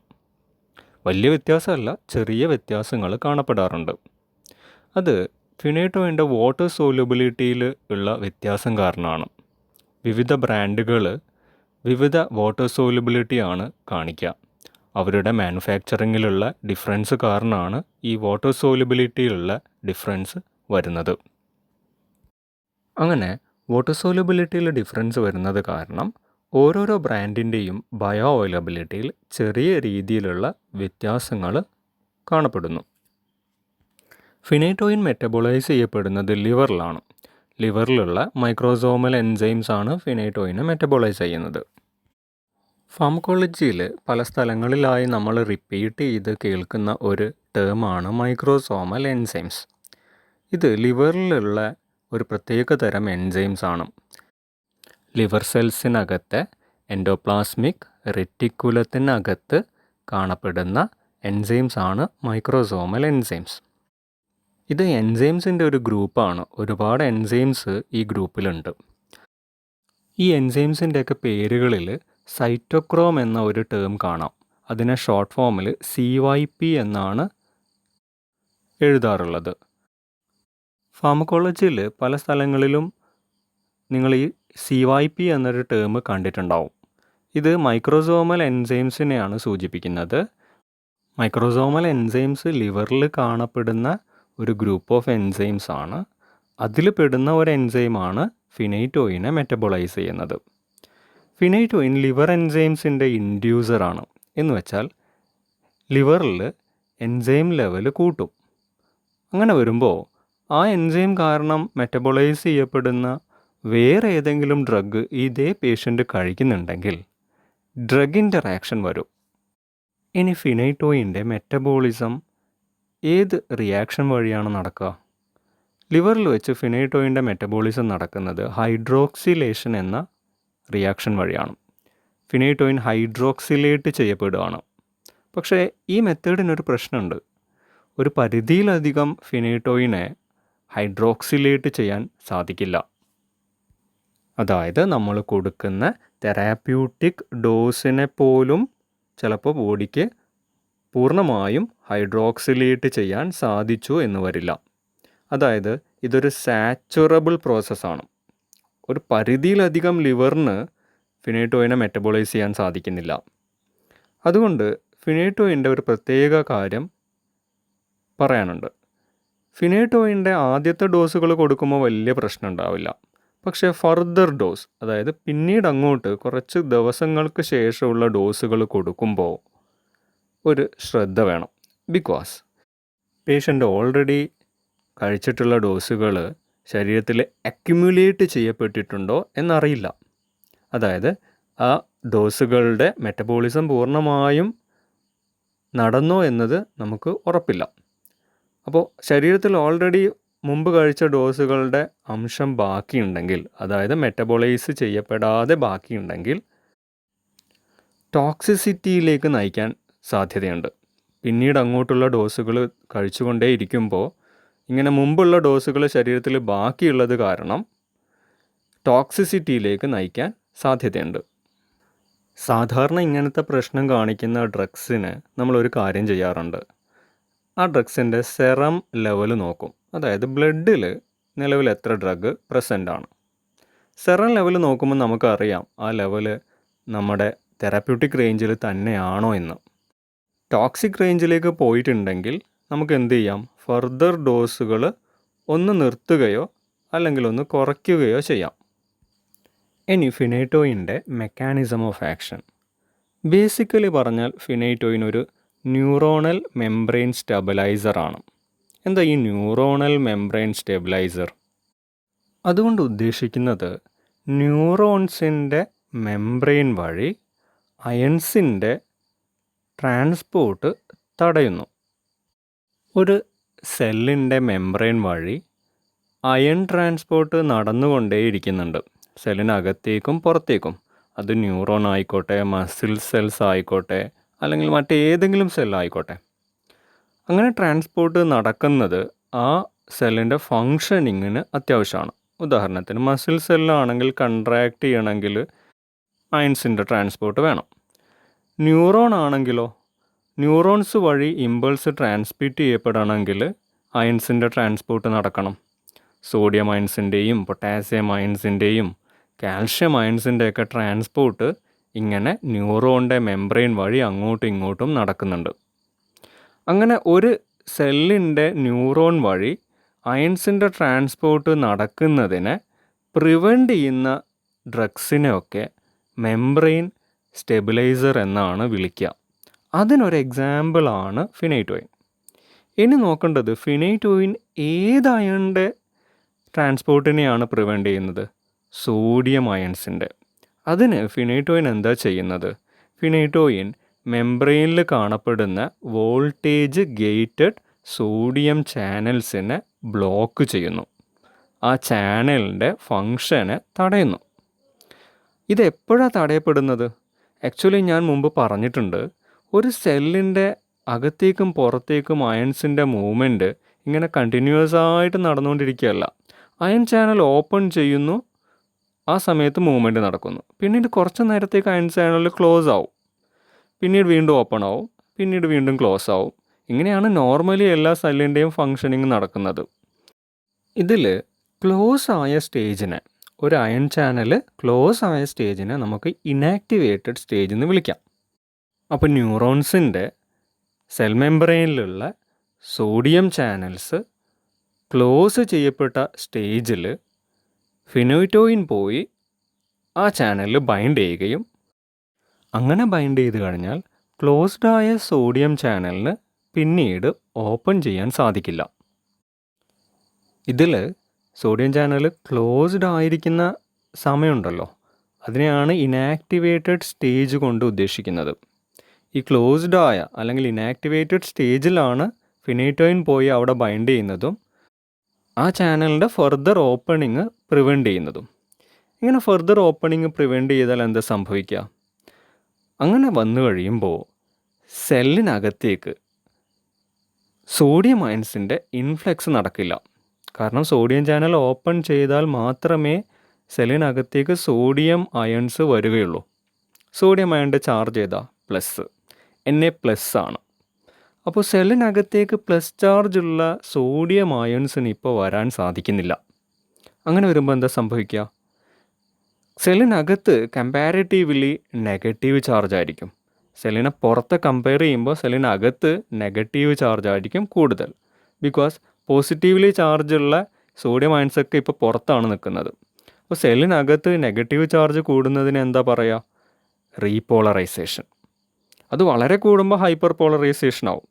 വലിയ വ്യത്യാസമല്ല, ചെറിയ വ്യത്യാസങ്ങൾ കാണപ്പെടാറുണ്ട്. അത് ഫിനൈറ്റോയിൻ്റെ വാട്ടർ സോലുബിലിറ്റിയിൽ ഉള്ള വ്യത്യാസം കാരണമാണ്. വിവിധ ബ്രാൻഡുകൾ വിവിധ വാട്ടർ സോലുബിലിറ്റിയാണ് കാണിക്കുക. അവരുടെ മാനുഫാക്ചറിങ്ങിലുള്ള ഡിഫറൻസ് കാരണമാണ് ഈ വാട്ടർ സോലുബിലിറ്റിയിലുള്ള ഡിഫറൻസ് വരുന്നത്. അങ്ങനെ വാട്ടർ സോലുബിലിറ്റിയിൽ ഡിഫറൻസ് വരുന്നത് കാരണം ഓരോരോ ബ്രാൻഡിൻ്റെയും ബയോ അവൈലബിലിറ്റിയിൽ ചെറിയ രീതിയിലുള്ള വ്യത്യാസങ്ങൾ കാണപ്പെടുന്നു. ഫിനൈറ്റോയിൻ മെറ്റബോളൈസ് ചെയ്യപ്പെടുന്നത് ലിവറിലാണ്. ലിവറിലുള്ള മൈക്രോസോമൽ എൻസൈംസ് ആണ് ഫിനൈറ്റോയിനെ മെറ്റബോളൈസ് ചെയ്യുന്നത്. ഫാർമക്കോളജിയിൽ പല സ്ഥലങ്ങളിലായി നമ്മൾ റിപ്പീറ്റ് ചെയ്ത് കേൾക്കുന്ന ഒരു ടേമാണ് മൈക്രോസോമൽ എൻസൈംസ്. ഇത് ലിവറിലുള്ള ഒരു പ്രത്യേക തരം എൻസൈംസ് ആണ്. ലിവർ സെൽസിനകത്തെ എൻഡോപ്ലാസ്മിക് റെറ്റിക്കുലത്തിനകത്ത് കാണപ്പെടുന്ന എൻസൈംസ് ആണ് മൈക്രോസോമൽ എൻസൈംസ്. ഇത് എൻസൈംസിൻ്റെ ഒരു ഗ്രൂപ്പാണ്. ഒരുപാട് എൻസൈംസ് ഈ ഗ്രൂപ്പിലുണ്ട്. ഈ എൻസൈംസിൻ്റെയൊക്കെ പേരുകളിൽ സൈറ്റോക്രോം എന്ന ഒരു ടേം കാണാം. അതിനെ ഷോർട്ട് ഫോമിൽ CYP എന്നാണ് എഴുതാറുള്ളത്. ഫാർമക്കോളജിയിൽ പല സ്ഥലങ്ങളിലും നിങ്ങൾ ഈ CYP എന്നൊരു ടേം കണ്ടിട്ടുണ്ടാവും. ഇത് മൈക്രോസോമൽ എൻസൈംസിനെയാണ് സൂചിപ്പിക്കുന്നത്. മൈക്രോസോമൽ എൻസൈംസ് ലിവറിൽ കാണപ്പെടുന്ന ഒരു ഗ്രൂപ്പ് ഓഫ് എൻസൈംസ് ആണ്. അതിൽ പെടുന്ന ഒരു എൻസൈമാണ് ഫിനൈറ്റോയിനെ മെറ്റബോളൈസ് ചെയ്യുന്നത്. ഫിനൈറ്റോയിൻ ലിവർ എൻസൈംസിൻ്റെ ഇൻഡ്യൂസറാണ്. എന്ന് വെച്ചാൽ ലിവറിൽ എൻസൈം ലെവൽ കൂട്ടും. അങ്ങനെ വരുമ്പോൾ ആ എൻസൈം കാരണം മെറ്റബോളൈസ് ചെയ്യപ്പെടുന്ന വേറെ ഏതെങ്കിലും ഡ്രഗ് ഇതേ പേഷ്യൻ്റ് കഴിക്കുന്നുണ്ടെങ്കിൽ ഡ്രഗ് ഇൻ്ററാക്ഷൻ വരും. ഇനി ഫിനൈറ്റോയിൻ്റെ മെറ്റബോളിസം ഏത് റിയാക്ഷൻ വഴിയാണ് നടക്കുക? ലിവറിൽ വെച്ച് ഫിനൈറ്റോയിൻ്റെ മെറ്റബോളിസം നടക്കുന്നത് ഹൈഡ്രോക്സിലേഷൻ എന്ന റിയാക്ഷൻ വഴിയാണ്. ഫിനൈറ്റോയിൻ ഹൈഡ്രോക്സിലേറ്റ് ചെയ്യപ്പെടുകയാണ്. പക്ഷേ ഈ മെത്തേഡിനൊരു പ്രശ്നമുണ്ട്. ഒരു പരിധിയിലധികം ഫിനൈറ്റോയിനെ ഹൈഡ്രോക്സിലേറ്റ് ചെയ്യാൻ സാധിക്കില്ല. അതായത് നമ്മൾ കൊടുക്കുന്ന തെറാപ്യൂട്ടിക് ഡോസിനെ പോലും ചിലപ്പോൾ ബോഡിക്ക് പൂർണ്ണമായും ഹൈഡ്രോക്സിലേറ്റ് ചെയ്യാൻ സാധിച്ചു എന്ന് വരില്ല. അതായത് ഇതൊരു സാച്ചുറബിൾ പ്രോസസ്സാണ്. ഒരു പരിധിയിലധികം ലിവറിന് ഫിനൈറ്റോയിനെ മെറ്റബോളൈസ് ചെയ്യാൻ സാധിക്കുന്നില്ല. അതുകൊണ്ട് ഫിനൈറ്റോയിൻ്റെ ഒരു പ്രത്യേക കാര്യം പറയാനുണ്ട്. ഫിനൈറ്റോയിൻ്റെ ആദ്യത്തെ ഡോസുകൾ കൊടുക്കുമ്പോൾ വലിയ പ്രശ്നം ഉണ്ടാവില്ല. പക്ഷേ ഫർദർ ഡോസ്, അതായത് പിന്നീട് അങ്ങോട്ട് കുറച്ച് ദിവസങ്ങൾക്ക് ശേഷമുള്ള ഡോസുകൾ കൊടുക്കുമ്പോൾ ഒരു ശ്രദ്ധ വേണം. ബിക്കോസ് പേഷ്യൻ്റ് ഓൾറെഡി കഴിച്ചിട്ടുള്ള ഡോസുകൾ ശരീരത്തിൽ അക്യുമുലേറ്റ് ചെയ്യപ്പെട്ടിട്ടുണ്ടോ എന്നറിയില്ല. അതായത് ആ ഡോസുകളുടെ മെറ്റബോളിസം പൂർണ്ണമായും നടന്നോ എന്നത് നമുക്ക് ഉറപ്പില്ല. അപ്പോൾ ശരീരത്തിൽ ഓൾറെഡി മുമ്പ് കഴിച്ച ഡോസുകളുടെ അംശം ബാക്കിയുണ്ടെങ്കിൽ, അതായത് മെറ്റബോളൈസ് ചെയ്യപ്പെടാതെ ബാക്കിയുണ്ടെങ്കിൽ ടോക്സിസിറ്റിയിലേക്ക് നയിക്കാൻ സാധ്യതയുണ്ട്. പിന്നീട് അങ്ങോട്ടുള്ള ഡോസുകൾ കഴിച്ചുകൊണ്ടേ ഇരിക്കുമ്പോൾ ഇങ്ങനെ മുമ്പുള്ള ഡോസുകൾ ശരീരത്തിൽ ബാക്കിയുള്ളത് കാരണം ടോക്സിസിറ്റിയിലേക്ക് നയിക്കാൻ സാധ്യതയുണ്ട്. സാധാരണ ഇങ്ങനത്തെ പ്രശ്നം കാണിക്കുന്ന ഡ്രഗ്സിന് നമ്മളൊരു കാര്യം ചെയ്യാറുണ്ട്. ആ ഡ്രഗ്സിൻ്റെ സെറം ലെവൽ നോക്കും. അതായത് ബ്ലഡിൽ നിലവിൽ എത്ര ഡ്രഗ് പ്രസൻ്റ് ആണ്. സെറം ലെവൽ നോക്കുമ്പോൾ നമുക്കറിയാം ആ ലെവൽ നമ്മുടെ തെറാപ്യൂട്ടിക് റേഞ്ചിൽ തന്നെയാണോ എന്ന്. ടോക്സിക് റേഞ്ചിലേക്ക് പോയിട്ടുണ്ടെങ്കിൽ നമുക്ക് എന്ത് ചെയ്യാം, ഫർദർ ഡോസുകൾ ഒന്ന് നിർത്തുകയോ അല്ലെങ്കിൽ ഒന്ന് കുറയ്ക്കുകയോ ചെയ്യാം. ഇനി ഫിനൈറ്റോയിൻ്റെ മെക്കാനിസം ഓഫ് ആക്ഷൻ. ബേസിക്കലി പറഞ്ഞാൽ ഫിനൈറ്റോയിൻ ഒരു ന്യൂറോണൽ മെംബ്രെയിൻ സ്റ്റെബിലൈസറാണ്. എന്താ ഈ ന്യൂറോണൽ മെംബ്രെയിൻ സ്റ്റെബിലൈസർ? അതുകൊണ്ട് ഉദ്ദേശിക്കുന്നത് ന്യൂറോൺസിൻ്റെ മെംബ്രെയിൻ വഴി അയൺസിൻ്റെ ട്രാൻസ്പോർട്ട് തടയുന്നു. ഒരു സെല്ലിൻ്റെ മെംബ്രെയിൻ വഴി അയൺ ട്രാൻസ്പോർട്ട് നടന്നുകൊണ്ടേയിരിക്കുന്നുണ്ട്, സെല്ലിനകത്തേക്കും പുറത്തേക്കും. അത് ന്യൂറോൺ ആയിക്കോട്ടെ, മസിൽ സെൽസ് ആയിക്കോട്ടെ, അല്ലെങ്കിൽ മറ്റേതെങ്കിലും സെല്ലായിക്കോട്ടെ. അങ്ങനെ ട്രാൻസ്പോർട്ട് നടക്കുന്നത് ആ സെല്ലിൻ്റെ ഫങ്ഷനിങ്ങിന് അത്യാവശ്യമാണ്. ഉദാഹരണത്തിന് മസിൽ സെല്ലാണെങ്കിൽ കൺട്രാക്റ്റ് ചെയ്യണമെങ്കിൽ അയൺസിൻ്റെ ട്രാൻസ്പോർട്ട് വേണം. ന്യൂറോൺ ആണെങ്കിലോ, ന്യൂറോൺസ് വഴി ഇമ്പൾസ് ട്രാൻസ്മിറ്റ് ചെയ്യപ്പെടണമെങ്കിൽ അയൺസിൻ്റെ ട്രാൻസ്പോർട്ട് നടക്കണം. സോഡിയം അയൺസിൻ്റെയും പൊട്ടാസ്യം അയൺസിൻ്റെയും കാൽഷ്യം അയൺസിൻ്റെയൊക്കെ ട്രാൻസ്പോർട്ട് ഇങ്ങനെ ന്യൂറോണിൻ്റെ മെംബ്രെയിൻ വഴി അങ്ങോട്ടും ഇങ്ങോട്ടും നടക്കുന്നുണ്ട്. അങ്ങനെ ഒരു സെല്ലിൻ്റെ ന്യൂറോൺ വഴി അയൺസിൻ്റെ ട്രാൻസ്പോർട്ട് നടക്കുന്നതിനെ പ്രിവെൻറ്റ് ചെയ്യുന്ന ഡ്രഗ്സിനെയൊക്കെ മെംബ്രെയിൻ സ്റ്റെബിലൈസർ എന്നാണ് വിളിക്കുക. അതിനൊരു എക്സാമ്പിളാണ് ഫിനൈറ്റോയിൻ. ഇനി നോക്കേണ്ടത് ഫിനൈറ്റോയിൻ ഏത് അയണിൻ്റെ ട്രാൻസ്പോർട്ടിനെയാണ് പ്രിവെൻറ്റ് ചെയ്യുന്നത്? സോഡിയം അയൺസിൻ്റെ. അതിന് ഫിനൈറ്റോയിൻ എന്താ ചെയ്യുന്നത്? ഫിനൈറ്റോയിൻ മെംബ്രെയിനിൽ കാണപ്പെടുന്ന വോൾട്ടേജ് ഗേറ്റഡ് സോഡിയം ചാനൽസിനെ ബ്ലോക്ക് ചെയ്യുന്നു. ആ ചാനലിൻ്റെ ഫങ്ഷനെ തടയുന്നു. ഇതെപ്പോഴാണ് തടയപ്പെടുന്നത്? ആക്ച്വലി ഞാൻ മുമ്പ് പറഞ്ഞിട്ടുണ്ട്, ഒരു സെല്ലിൻ്റെ അകത്തേക്കും പുറത്തേക്കും അയൺസിൻ്റെ മൂവ്മെൻറ്റ് ഇങ്ങനെ കണ്ടിന്യൂസ് ആയിട്ട് നടന്നുകൊണ്ടിരിക്കുകയല്ല. അയൺ ചാനൽ ഓപ്പൺ ചെയ്യുന്നു, ആ സമയത്ത് മൂവ്മെൻറ്റ് നടക്കുന്നു. പിന്നീട് കുറച്ച് നേരത്തേക്ക് അയൺ ചാനൽ ക്ലോസ് ആവും, പിന്നീട് വീണ്ടും ഓപ്പൺ ആവും, പിന്നീട് വീണ്ടും ക്ലോസ് ആവും. ഇങ്ങനെയാണ് നോർമലി എല്ലാ സെല്ലിൻ്റെയും ഫങ്ഷനിങ് നടക്കുന്നത്. ഇതിൽ ക്ലോസ് ആയ സ്റ്റേജിനെ, ഒരു അയൺ ചാനൽ ക്ലോസ് ആയ സ്റ്റേജിനെ നമുക്ക് ഇനാക്ടിവേറ്റഡ് സ്റ്റേജ് എന്ന് വിളിക്കാം. അപ്പോൾ ന്യൂറോൺസിൻ്റെ സെൽ മെംബ്രെയിനിലുള്ള സോഡിയം ചാനൽസ് ക്ലോസ് ചെയ്യപ്പെട്ട സ്റ്റേജിൽ ഫിനൈറ്റോയിൻ പോയി ആ ചാനലിൽ ബൈൻഡ് ചെയ്യുകയും, അങ്ങനെ ബൈൻഡ് ചെയ്ത് കഴിഞ്ഞാൽ ക്ലോസ്ഡ് ആയ സോഡിയം ചാനലിന് പിന്നീട് ഓപ്പൺ ചെയ്യാൻ സാധിക്കില്ല. ഇതിൽ സോഡിയം ചാനൽ ക്ലോസ്ഡ് ആയിരിക്കുന്ന സമയമുണ്ടല്ലോ, അതിനെയാണ് ഇനാക്ടിവേറ്റഡ് സ്റ്റേജ് കൊണ്ട് ഉദ്ദേശിക്കുന്നത്. ഈ ക്ലോസ്ഡ് ആയ അല്ലെങ്കിൽ ഇനാക്ടിവേറ്റഡ് സ്റ്റേജിലാണ് ഫിനൈറ്റോയിൻ പോയി അവിടെ ബൈൻഡ് ചെയ്യുന്നതും ആ ചാനലിൻ്റെ ഫർദർ ഓപ്പണിങ് പ്രിവെൻറ്റ് ചെയ്യുന്നതും. ഇങ്ങനെ ഫർദർ ഓപ്പണിങ് പ്രിവെൻറ്റ് ചെയ്താൽ എന്താ സംഭവിക്കുക? അങ്ങനെ വന്നു കഴിയുമ്പോൾ സെല്ലിനകത്തേക്ക് സോഡിയം അയൺസിൻ്റെ ഇൻഫ്ലക്സ് നടക്കില്ല. കാരണം സോഡിയം ചാനൽ ഓപ്പൺ ചെയ്താൽ മാത്രമേ സെല്ലിനകത്തേക്ക് സോഡിയം അയൺസ് വരികയുള്ളൂ. സോഡിയം അയണിൻ്റെ ചാർജ് ഏതാ? പ്ലസ്, Na+ ആണ്. അപ്പോൾ സെല്ലിനകത്തേക്ക് പ്ലസ് ചാർജുള്ള സോഡിയം അയൺസിന് ഇപ്പോൾ വരാൻ സാധിക്കുന്നില്ല. അങ്ങനെ വരുമ്പോൾ എന്താ സംഭവിക്കുക? സെല്ലിനകത്ത് കമ്പാരിറ്റീവ്ലി നെഗറ്റീവ് ചാർജ് ആയിരിക്കും. സെല്ലിനെ പുറത്ത് കമ്പയർ ചെയ്യുമ്പോൾ സെല്ലിനകത്ത് നെഗറ്റീവ് ചാർജ് ആയിരിക്കും കൂടുതൽ. ബിക്കോസ് പോസിറ്റീവ്ലി ചാർജുള്ള സോഡിയം അയൺസൊക്കെ ഇപ്പോൾ പുറത്താണ് നിൽക്കുന്നത്. അപ്പോൾ സെല്ലിനകത്ത് നെഗറ്റീവ് ചാർജ് കൂടുന്നതിന് എന്താ പറയുക? റീപോളറൈസേഷൻ. അത് വളരെ കൂടുമ്പോൾ ഹൈപ്പർ പോളറൈസേഷൻ ആവും.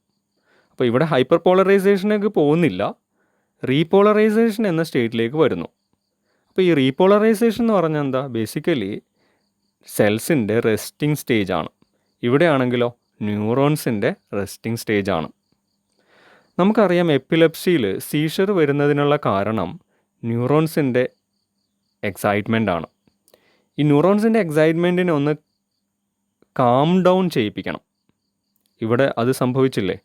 അപ്പോൾ ഇവിടെ ഹൈപ്പർ പോളറൈസേഷനൊക്കെ പോകുന്നില്ല, റീപോളറൈസേഷൻ എന്ന സ്റ്റേറ്റിലേക്ക് വരുന്നു. അപ്പോൾ ഈ റീപോളറൈസേഷൻ എന്ന് പറഞ്ഞാൽ എന്താ? ബേസിക്കലി സെൽസിൻ്റെ റെസ്റ്റിംഗ് സ്റ്റേജ് ആണ്. ഇവിടെയാണെങ്കിലോ ന്യൂറോൺസിൻ്റെ റെസ്റ്റിംഗ് സ്റ്റേജ് ആണ്. നമുക്കറിയാം എപ്പിലെപ്സിയിൽ സീഷർ വരുന്നതിനുള്ള കാരണം ന്യൂറോൺസിൻ്റെ എക്സൈറ്റ്മെൻ്റ് ആണ്. ഈ ന്യൂറോൺസിൻ്റെ എക്സൈറ്റ്മെൻറ്റിനെ ഒന്ന് കാം ഡൗൺ ചെയ്യിപ്പിക്കണം. ഇവിടെ അത് സംഭവിച്ചില്ലേ?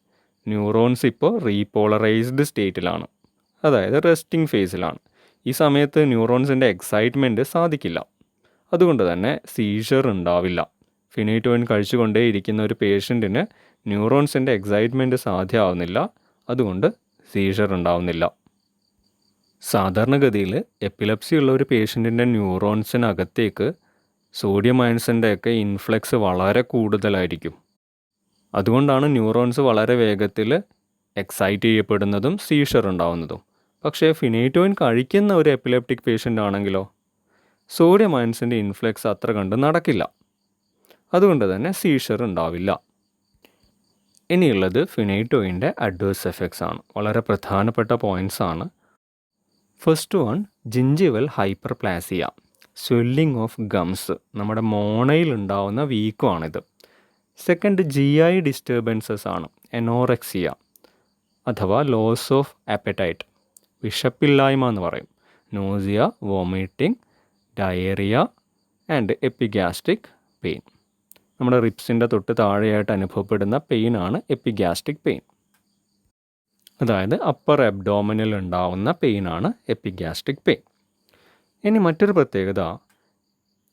ന്യൂറോൺസ് ഇപ്പോൾ റീപോളറൈസ്ഡ് സ്റ്റേറ്റിലാണ്, അതായത് റെസ്റ്റിംഗ് ഫേസിലാണ്. ഈ സമയത്ത് ന്യൂറോൺസിൻ്റെ എക്സൈറ്റ്മെൻറ്റ് സാധിക്കില്ല, അതുകൊണ്ട് തന്നെ സീഷർ ഉണ്ടാവില്ല. ഫിനൈറ്റോയിൻ കഴിച്ചുകൊണ്ടേയിരിക്കുന്ന ഒരു പേഷ്യൻറ്റിന് ന്യൂറോൺസിൻ്റെ എക്സൈറ്റ്മെൻറ്റ് സാധ്യമാവുന്നില്ല, അതുകൊണ്ട് സീഷർ ഉണ്ടാവുന്നില്ല. സാധാരണഗതിയിൽ എപ്പിലെപ്സി ഉള്ള ഒരു പേഷ്യൻറ്റിൻ്റെ ന്യൂറോൺസിനകത്തേക്ക് സോഡിയം അയൺസിൻ്റെയൊക്കെ ഇൻഫ്ലക്സ് വളരെ കൂടുതലായിരിക്കും. അതുകൊണ്ടാണ് ന്യൂറോൺസ് വളരെ വേഗത്തിൽ എക്സൈറ്റ് ചെയ്യപ്പെടുന്നതും സീഷർ ഉണ്ടാവുന്നതും. പക്ഷേ ഫിനൈറ്റോയിൻ കഴിക്കുന്ന ഒരു എപ്പിലെപ്റ്റിക് പേഷ്യൻ്റ് ആണെങ്കിലോ സോഡിയം അയൺസിൻ്റെ ഇൻഫ്ലക്സ് അത്ര കണ്ട് നടക്കില്ല. അതുകൊണ്ട് തന്നെ സീഷർ ഉണ്ടാവില്ല. ഇനിയുള്ളത് ഫിനൈറ്റോയിൻ്റെ അഡ്വേഴ്സ് എഫക്ട്സ് ആണ്. വളരെ പ്രധാനപ്പെട്ട പോയിൻറ്റ്സ് ആണ്. First one, gingival hyperplasia, swelling of gums, നമ്മുടെ മോണയിൽ ഉണ്ടാവുന്ന വീക്കമാണിത്. സെക്കൻഡ്, GI ഡിസ്റ്റർബൻസസ് ആണ്, എനോറെക്സിയ അഥവാ ലോസ് ഓഫ് ആപ്പറ്റൈറ്റ്, വിശപ്പില്ലായ്മ എന്ന് പറയും. Nausea, vomiting, diarrhoea and epigastric pain. നമ്മുടെ റിപ്സിൻ്റെ തൊട്ട് താഴെയായിട്ട് അനുഭവപ്പെടുന്ന പെയിനാണ് എപ്പിഗ്യാസ്ട്രിക് പെയിൻ. അതായത് അപ്പർ അബ്ഡോമിനിൽ ഉണ്ടാവുന്ന പെയിനാണ് എപ്പിഗ്യാസ്ട്രിക് പെയിൻ. ഇനി മറ്റൊരു പ്രത്യേകത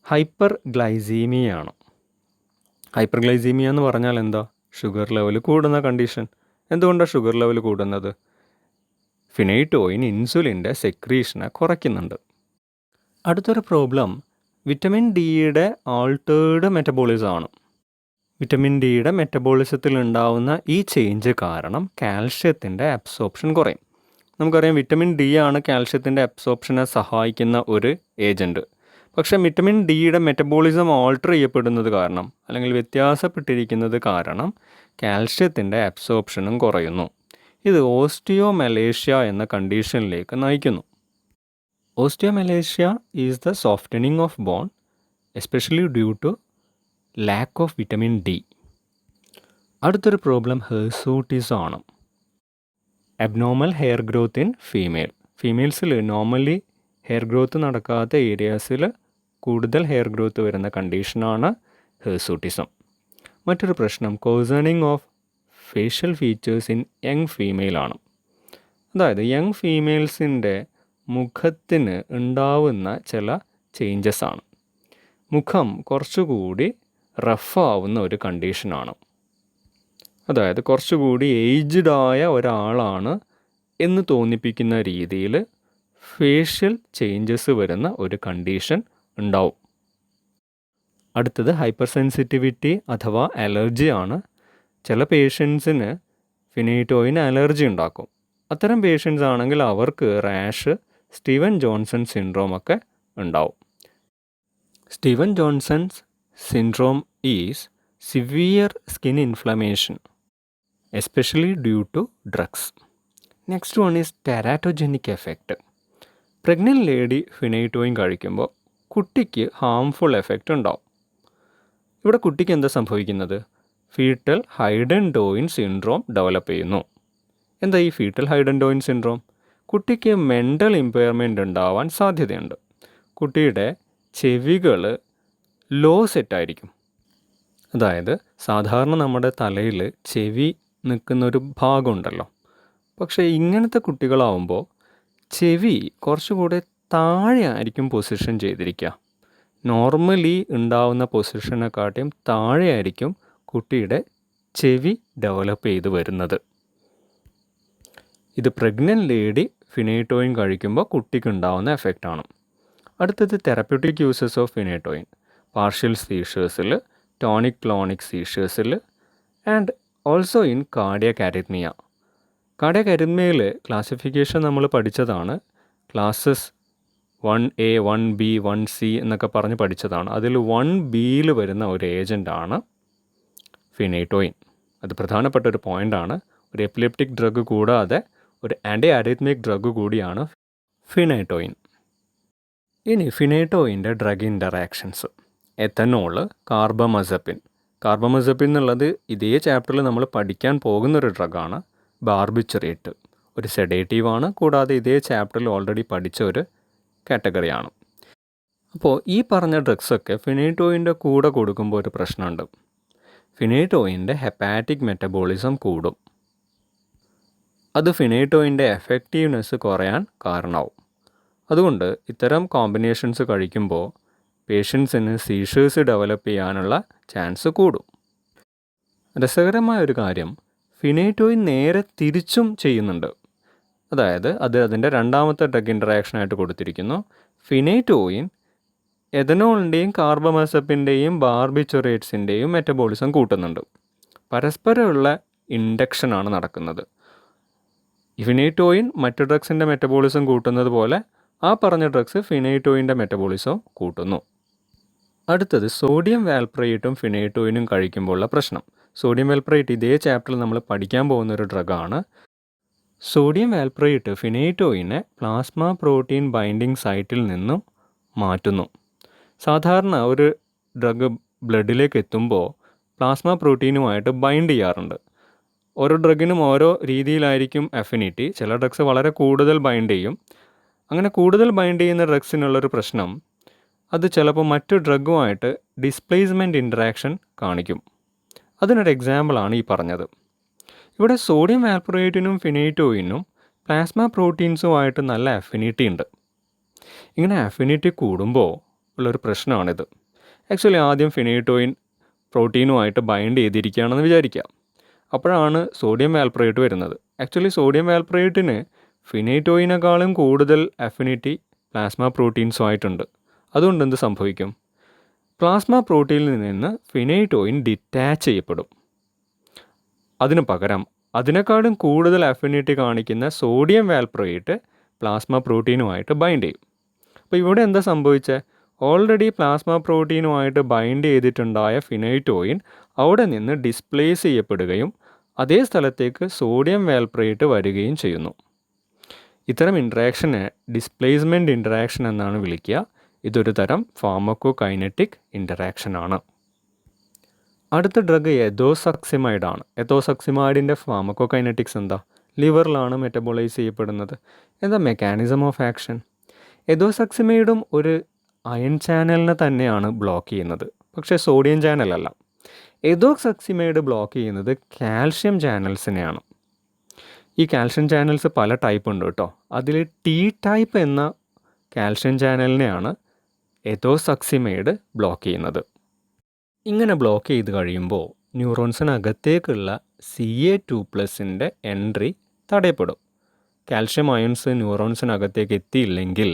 ഹൈപ്പർ ഗ്ലൈസീമിയാണ്. ഹൈപ്പർ ഗ്ലൈസീമിയ എന്ന് പറഞ്ഞാൽ എന്താ? ഷുഗർ ലെവൽ കൂടുന്ന കണ്ടീഷൻ. എന്തുകൊണ്ടാണ് ഷുഗർ ലെവൽ കൂടുന്നത്? ഫിനൈറ്റോയിൻ ഇൻസുലിൻ്റെ സെക്രീഷനെ കുറയ്ക്കുന്നുണ്ട്. അടുത്തൊരു പ്രോബ്ലം വിറ്റമിൻ ഡിയുടെ ആൾട്ടേർഡ് മെറ്റബോളിസം ആണ്. വിറ്റമിൻ ഡിയുടെ മെറ്റബോളിസത്തിൽ ഉണ്ടാവുന്ന ഈ ചേഞ്ച് കാരണം കാൽഷ്യത്തിൻ്റെ അബ്സോർപ്ഷൻ കുറയും. നമുക്കറിയാം വിറ്റമിൻ ഡി ആണ് കാൽഷ്യത്തിൻ്റെ അബ്സോർപ്ഷനെ സഹായിക്കുന്ന ഒരു ഏജൻറ്റ്. പക്ഷേ വിറ്റമിൻ ഡിയുടെ മെറ്റബോളിസം ഓൾട്ടർ ചെയ്യപ്പെടുന്നത് കാരണം അല്ലെങ്കിൽ വ്യത്യാസപ്പെട്ടിരിക്കുന്നത് കാരണം കാൽഷ്യത്തിൻ്റെ അബ്സോർപ്ഷനും കുറയുന്നു. ഇത് ഓസ്റ്റിയോമെലേഷ്യ എന്ന കണ്ടീഷനിലേക്ക് നയിക്കുന്നു. Osteomalacia is the softening of bone especially due to lack of vitamin D. അടുത്തൊരു പ്രോബ്ലം ഹെർസൂട്ടിസം ആണ്. അബ്നോർമൽ ഹെയർ ഗ്രോത്ത് ഇൻ ഫീമെയിൽസിൽ നോർമലി ഹെയർ ഗ്രോത്ത് നടക്കാത്ത ഏരിയാസിൽ കൂടുതൽ ഹെയർ ഗ്രോത്ത് വരുന്ന കണ്ടീഷനാണ് ഹെർസൂട്ടിസം. മറ്റൊരു പ്രശ്നം coarsening of facial features in young female ആണ്. അതായത് യങ് ഫീമെയിൽസിൻ്റെ മുഖത്തിന് ഉണ്ടാവുന്ന ചില ചേഞ്ചസ് ആണ്. മുഖം കുറച്ചുകൂടി റഫാവുന്ന ഒരു കണ്ടീഷനാണ്. അതായത് കുറച്ചുകൂടി ഏജ്ഡ് ആയ ഒരാളാണ് എന്ന് തോന്നിപ്പിക്കുന്ന രീതിയിൽ ഫേഷ്യൽ ചേഞ്ചസ് വരുന്ന ഒരു കണ്ടീഷൻ ഉണ്ടാവും. അടുത്തത് ഹൈപ്പർ സെൻസിറ്റിവിറ്റി അഥവാ അലർജി ആണ്. ചില പേഷ്യൻസിന് ഫിനൈറ്റോയിൻ അലർജി ഉണ്ടാക്കും. അത്തരം പേഷ്യൻസ് ആണെങ്കിൽ അവർക്ക് റാഷ്, സ്റ്റീവൻ ജോൺസൺ സിൻഡ്രോം ഒക്കെ ഉണ്ടാവും. Steven Johnson's syndrome is severe skin inflammation especially due to drugs. Next one is teratogenic effect. Pregnant lady phenytoin കഴിക്കുമ്പോൾ കുട്ടിക്ക് ഹാംഫുൾ എഫക്റ്റ് ഉണ്ടാവും. ഇവിടെ കുട്ടിക്ക് എന്താ സംഭവിക്കുന്നത്? ഫീറ്റൽ ഹൈഡൻഡോയിൻ സിൻഡ്രോം ഡെവലപ്പ് ചെയ്യുന്നു. എന്താ ഈ ഫീറ്റൽ ഹൈഡൻഡോയിൻ സിൻഡ്രോം? കുട്ടിക്ക് മെൻ്റൽ ഇമ്പയർമെൻ്റ് ഉണ്ടാവാൻ സാധ്യതയുണ്ട്. കുട്ടിയുടെ ചെവികൾ ലോ സെറ്റായിരിക്കും. അതായത് സാധാരണ നമ്മുടെ തലയിൽ ചെവി നിൽക്കുന്നൊരു ഭാഗമുണ്ടല്ലോ. പക്ഷേ ഇങ്ങനത്തെ കുട്ടികളാവുമ്പോൾ ചെവി കുറച്ചുകൂടെ താഴെ ആയിരിക്കും പൊസിഷൻ ചെയ്തിരിക്കുക. നോർമലി ഉണ്ടാവുന്ന പൊസിഷനെക്കാട്ടിയും താഴെയായിരിക്കും കുട്ടിയുടെ ചെവി ഡെവലപ്പ് ചെയ്ത് വരുന്നത്. ഇത് പ്രഗ്നൻ്റ് ലേഡി ഫിനൈറ്റോയിൻ കഴിക്കുമ്പോൾ കുട്ടിക്ക് ഉണ്ടാവുന്ന എഫക്റ്റാണ്. അടുത്തത് therapeutic uses of phenytoin. Partial സീഷേഴ്സിൽ, ടോണിക് ക്ലോണിക് സീഷേഴ്സിൽ and also in cardiac arrhythmia. Cardiac അരിത്മിയയിൽ ക്ലാസിഫിക്കേഷൻ നമ്മൾ പഠിച്ചതാണ്. ക്ലാസ്സസ് 1A, 1B, 1C എന്നൊക്കെ പറഞ്ഞ് പഠിച്ചതാണ്. അതിൽ 1Bയിൽ വരുന്ന ഒരു ഏജൻ്റാണ് ഫിനൈറ്റോയിൻ. അത് പ്രധാനപ്പെട്ട ഒരു പോയിൻ്റാണ്. ഒരു എപ്പിലെപ്റ്റിക് ഡ്രഗ് കൂടാതെ ഒരു ആൻറ്റി അരിത്മിക് ഡ്രഗ് കൂടിയാണ് ഫിനൈറ്റോയിൻ. ഇനി ഫിനൈറ്റോയിൻ്റെ ഡ്രഗ് ഇൻ്ററാക്ഷൻസ്. എത്തനോള്, കാർബമസപ്പിൻ. കാർബമസപ്പിൻ എന്നുള്ളത് ഇതേ ചാപ്റ്ററിൽ നമ്മൾ പഠിക്കാൻ പോകുന്നൊരു ഡ്രഗാണ്. ബാർബിച്ചറേറ്റ് ഒരു സെഡേറ്റീവാണ്. കൂടാതെ ഇതേ ചാപ്റ്ററിൽ ഓൾറെഡി പഠിച്ച ഒരു കാറ്റഗറിയാണ്. അപ്പോൾ ഈ പറഞ്ഞ ഡ്രഗ്സൊക്കെ ഫിനൈറ്റോയിൻ്റെ കൂടെ കൊടുക്കുമ്പോൾ ഒരു പ്രശ്നമുണ്ട്. ഫിനൈറ്റോയിൻ്റെ ഹെപ്പാറ്റിക് മെറ്റബോളിസം കൂടും. അത് ഫിനൈറ്റോയിൻ്റെ എഫക്റ്റീവ്നെസ് കുറയാൻ കാരണമാവും. അതുകൊണ്ട് ഇത്തരം കോമ്പിനേഷൻസ് കഴിക്കുമ്പോൾ പേഷ്യൻസിന് സീഷേഴ്സ് ഡെവലപ്പ് ചെയ്യാനുള്ള ചാൻസ് കൂടും. രസകരമായ ഒരു കാര്യം, ഫിനൈറ്റോയിൻ നേരെ തിരിച്ചും ചെയ്യുന്നുണ്ട്. അതായത് അത് അതിൻ്റെ രണ്ടാമത്തെ ഡ്രഗ് ഇൻ്ററാക്ഷനായിട്ട് കൊടുത്തിരിക്കുന്നു. ഫിനൈറ്റോയിൻ എഥനോളിൻ്റെയും കാർബമസപ്പിൻ്റെയും ബാർബിച്ചുറേറ്റ്സിൻ്റെയും മെറ്റബോളിസം കൂട്ടുന്നുണ്ട്. പരസ്പരമുള്ള ഇൻഡക്ഷനാണ് നടക്കുന്നത്. ഫിനൈറ്റോയിൻ മറ്റ് ഡ്രഗ്സിൻ്റെ മെറ്റബോളിസം കൂട്ടുന്നത് പോലെ ആ പറഞ്ഞ ഡ്രഗ്സ് ഫിനൈറ്റോയിൻ്റെ മെറ്റബോളിസം കൂട്ടുന്നു. അടുത്തത് സോഡിയം വാൽപ്രയേറ്റും ഫിനൈറ്റോയിനും കഴിക്കുമ്പോഴുള്ള പ്രശ്നം. സോഡിയം വാൽപ്രയേറ്റ് ഇതേ ചാപ്റ്ററിൽ നമ്മൾ പഠിക്കാൻ പോകുന്നൊരു ഡ്രഗാണ്. സോഡിയം വാൽപ്രയേറ്റ് ഫിനൈറ്റോയിനെ പ്ലാസ്മ പ്രോട്ടീൻ ബൈൻഡിങ് സൈറ്റിൽ നിന്നും മാറ്റുന്നു. സാധാരണ ഒരു ഡ്രഗ് ബ്ലഡിലേക്ക് എത്തുമ്പോൾ പ്ലാസ്മ പ്രോട്ടീനുമായിട്ട് ബൈൻഡ് ചെയ്യാറുണ്ട്. ഓരോ ഡ്രഗിനും ഓരോ രീതിയിലായിരിക്കും അഫിനിറ്റി. ചില ഡ്രഗ്സ് വളരെ കൂടുതൽ ബൈൻഡ് ചെയ്യും. അങ്ങനെ കൂടുതൽ ബൈൻഡ് ചെയ്യുന്ന ഡ്രഗ്സിനുള്ളൊരു പ്രശ്നം, അത് ചിലപ്പോൾ മറ്റു ഡ്രഗുമായിട്ട് ഡിസ്പ്ലേസ്മെൻറ്റ് ഇൻറ്ററാക്ഷൻ കാണിക്കും. അതിനൊരു എക്സാമ്പിളാണ് ഈ പറഞ്ഞത്. ഇവിടെ സോഡിയം വാൽപ്രയേറ്റിനും ഫിനൈറ്റോയിനും പ്ലാസ്മ പ്രോട്ടീൻസുമായിട്ട് നല്ല അഫിനിറ്റി ഉണ്ട്. ഇങ്ങനെ അഫിനിറ്റി കൂടുമ്പോൾ ഉള്ളൊരു പ്രശ്നമാണിത്. ആക്ച്വലി ആദ്യം ഫിനൈറ്റോയിൻ പ്രോട്ടീനുമായിട്ട് ബൈൻഡ് ചെയ്തിരിക്കുകയാണെന്ന് വിചാരിക്കുക. അപ്പോഴാണ് സോഡിയം വാൽപ്രയേറ്റ് വരുന്നത്. ആക്ച്വലി സോഡിയം വാൽപ്രയേറ്റിന് ഫിനൈറ്റോയിനേക്കാളും കൂടുതൽ അഫിനിറ്റി പ്ലാസ്മ പ്രോട്ടീൻസുമായിട്ടുണ്ട്. അതുകൊണ്ട് എന്ത് സംഭവിക്കും? പ്ലാസ്മ പ്രോട്ടീനിൽ നിന്ന് ഫിനൈറ്റോയിൻ ഡിറ്റാച്ച് ചെയ്യപ്പെടും. അതിനു പകരം അതിനേക്കാളും കൂടുതൽ അഫിനിറ്റി കാണിക്കുന്ന സോഡിയം വാൽപ്രയേറ്റ് പ്ലാസ്മ പ്രോട്ടീനുമായിട്ട് ബൈൻഡ് ചെയ്യും. അപ്പോൾ ഇവിടെ എന്താ സംഭവിച്ചത്? ഓൾറെഡി പ്ലാസ്മ പ്രോട്ടീനുമായിട്ട് ബൈൻഡ് ചെയ്തിട്ടുണ്ടായ ഫിനൈറ്റോയിൻ അവിടെ നിന്ന് ഡിസ്പ്ലേസ് ചെയ്യപ്പെടുകയും അതേ സ്ഥലത്തേക്ക് സോഡിയം വാൽപ്രയേറ്റ് വരികയും ചെയ്യുന്നു. ഇത്തരം ഇൻട്രാക്ഷനെ ഡിസ്പ്ലേസ്മെൻറ്റ് ഇൻട്രാക്ഷൻ എന്നാണ് വിളിക്കുക. ഇതൊരു തരം ഫാർമക്കോകൈനറ്റിക് ഇൻറ്ററാക്ഷനാണ്. അടുത്ത ഡ്രഗ് എതോസക്സിമൈഡാണ്. എതോസക്സിമൈഡിൻ്റെ ഫാർമക്കോകൈനറ്റിക്സ് എന്താ? ലിവറിലാണ് മെറ്റബോളൈസ് ചെയ്യപ്പെടുന്നത്. എന്താ മെക്കാനിസം ഓഫ് ആക്ഷൻ? എതോസക്സിമൈഡും ഒരു അയൺ ചാനലിനെ തന്നെയാണ് ബ്ലോക്ക് ചെയ്യുന്നത്, പക്ഷേ സോഡിയം ചാനലല്ല. എതോസക്സിമൈഡ് ബ്ലോക്ക് ചെയ്യുന്നത് കാൽഷ്യം ചാനൽസിനെയാണ്. ഈ കാൽഷ്യം ചാനൽസ് പല ടൈപ്പ് ഉണ്ട് കേട്ടോ. അതിൽ ടി ടൈപ്പ് എന്ന കാൽഷ്യം ചാനലിനെയാണ് എതോസക്സിമൈഡ് ബ്ലോക്ക് ചെയ്യുന്നത്. ഇങ്ങനെ ബ്ലോക്ക് ചെയ്ത് കഴിയുമ്പോൾ ന്യൂറോൺസിനകത്തേക്കുള്ള CA2+ എൻട്രി തടയപ്പെടും. കാൽഷ്യം അയൺസ് ന്യൂറോൺസിനകത്തേക്ക് എത്തിയില്ലെങ്കിൽ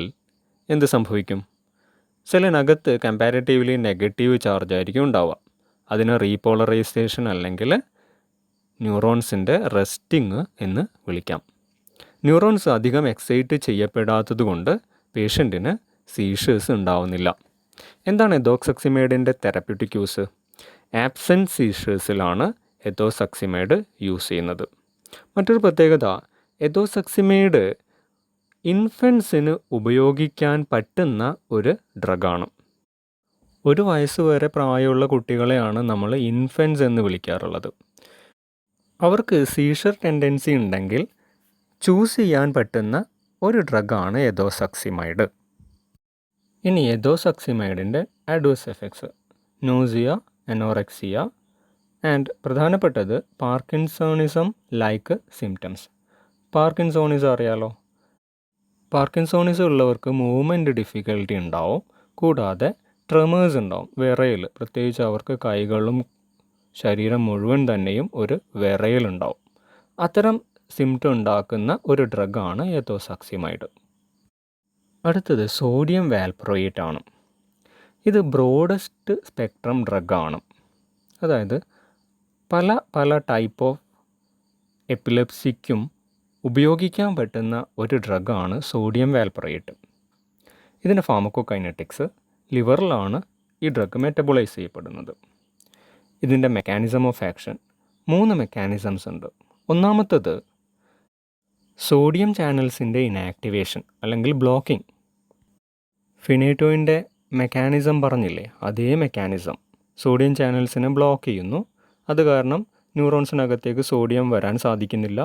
എന്ത് സംഭവിക്കും? സെല്ലിനകത്ത് കമ്പാരിറ്റീവ്ലി നെഗറ്റീവ് ചാർജ് ആയിരിക്കും ഉണ്ടാവുക. അതിനെ റീപോളറൈസേഷൻ അല്ലെങ്കിൽ ന്യൂറോൺസിൻ്റെ റെസ്റ്റിംഗ് എന്ന് വിളിക്കാം. ന്യൂറോൺസ് അധികം എക്സൈറ്റ് ചെയ്യപ്പെടാത്തത് കൊണ്ട് പേഷ്യൻറ്റിന് സീഷേഴ്സ് ഉണ്ടാവുന്നില്ല. എന്താണ് എതോസക്സിമൈഡിൻ്റെ തെറപ്യൂട്ടിക് യൂസ്? ആബ്സെൻറ്റ് സീഷേഴ്സിലാണ് എതോസക്സിമൈഡ് യൂസ് ചെയ്യുന്നത്. മറ്റൊരു പ്രത്യേകത, എതോസക്സിമൈഡ് ഇൻഫൻസിന് ഉപയോഗിക്കാൻ പറ്റുന്ന ഒരു ഡ്രഗാണ്. 1 വയസ്സ് വരെ പ്രായമുള്ള കുട്ടികളെയാണ് നമ്മൾ ഇൻഫൻസ് എന്ന് വിളിക്കാറുള്ളത്. അവർക്ക് സീഷർ ടെൻഡൻസി ഉണ്ടെങ്കിൽ ചൂസ് ചെയ്യാൻ പറ്റുന്ന ഒരു ഡ്രഗാണ് എതോസക്സിമൈഡ്. ഇനി എതോസക്സിമൈഡിൻ്റെ adverse effects: nausea, anorexia and പ്രധാനപ്പെട്ടത് പാർക്കിൻസോണിസം ലൈക്ക് സിംറ്റംസ്. പാർക്കിൻസോണിസം അറിയാലോ. പാർക്കിൻസോണിസം ഉള്ളവർക്ക് മൂവ്മെൻറ്റ് ഡിഫിക്കൽട്ടി ഉണ്ടാവും. കൂടാതെ ട്രെമേഴ്സ് ഉണ്ടാവും, വിറയൽ. പ്രത്യേകിച്ച് അവർക്ക് കൈകളും ശരീരം മുഴുവൻ തന്നെയും ഒരു വിറയലുണ്ടാവും. അത്തരം സിംറ്റം ഉണ്ടാക്കുന്ന ഒരു ഡ്രഗാണ് എതോസക്സിമൈഡ്. അടുത്തത് സോഡിയം വാൽപ്രയേറ്റ് ആണ്. ഇത് ബ്രോഡസ്റ്റ് സ്പെക്ട്രം ഡ്രഗാണ്. അതായത് പല ടൈപ്പ് ഓഫ് എപ്പിലെപ്സിക്കും ഉപയോഗിക്കാൻ പറ്റുന്ന ഒരു ഡ്രഗാണ് സോഡിയം വാൽപ്രയേറ്റ്. ഇതിൻ്റെ ഫാർമക്കോകൈനറ്റിക്സ്: ലിവറിലാണ് ഈ ഡ്രഗ് മെറ്റബോളൈസ് ചെയ്യപ്പെടുന്നത്. ഇതിൻ്റെ മെക്കാനിസം ഓഫ് ആക്ഷൻ 3 മെക്കാനിസംസ് ഉണ്ട്. ഒന്നാമത്തത് സോഡിയം ചാനൽസിൻ്റെ ഇനാക്ടിവേഷൻ അല്ലെങ്കിൽ ബ്ലോക്കിംഗ്. ഫിനൈറ്റോയിൻ്റെ മെക്കാനിസം പറഞ്ഞില്ലേ, അതേ മെക്കാനിസം സോഡിയം ചാനൽസിനെ ബ്ലോക്ക് ചെയ്യുന്നു. അത് കാരണം ന്യൂറോൺസിനകത്തേക്ക് സോഡിയം വരാൻ സാധിക്കുന്നില്ല.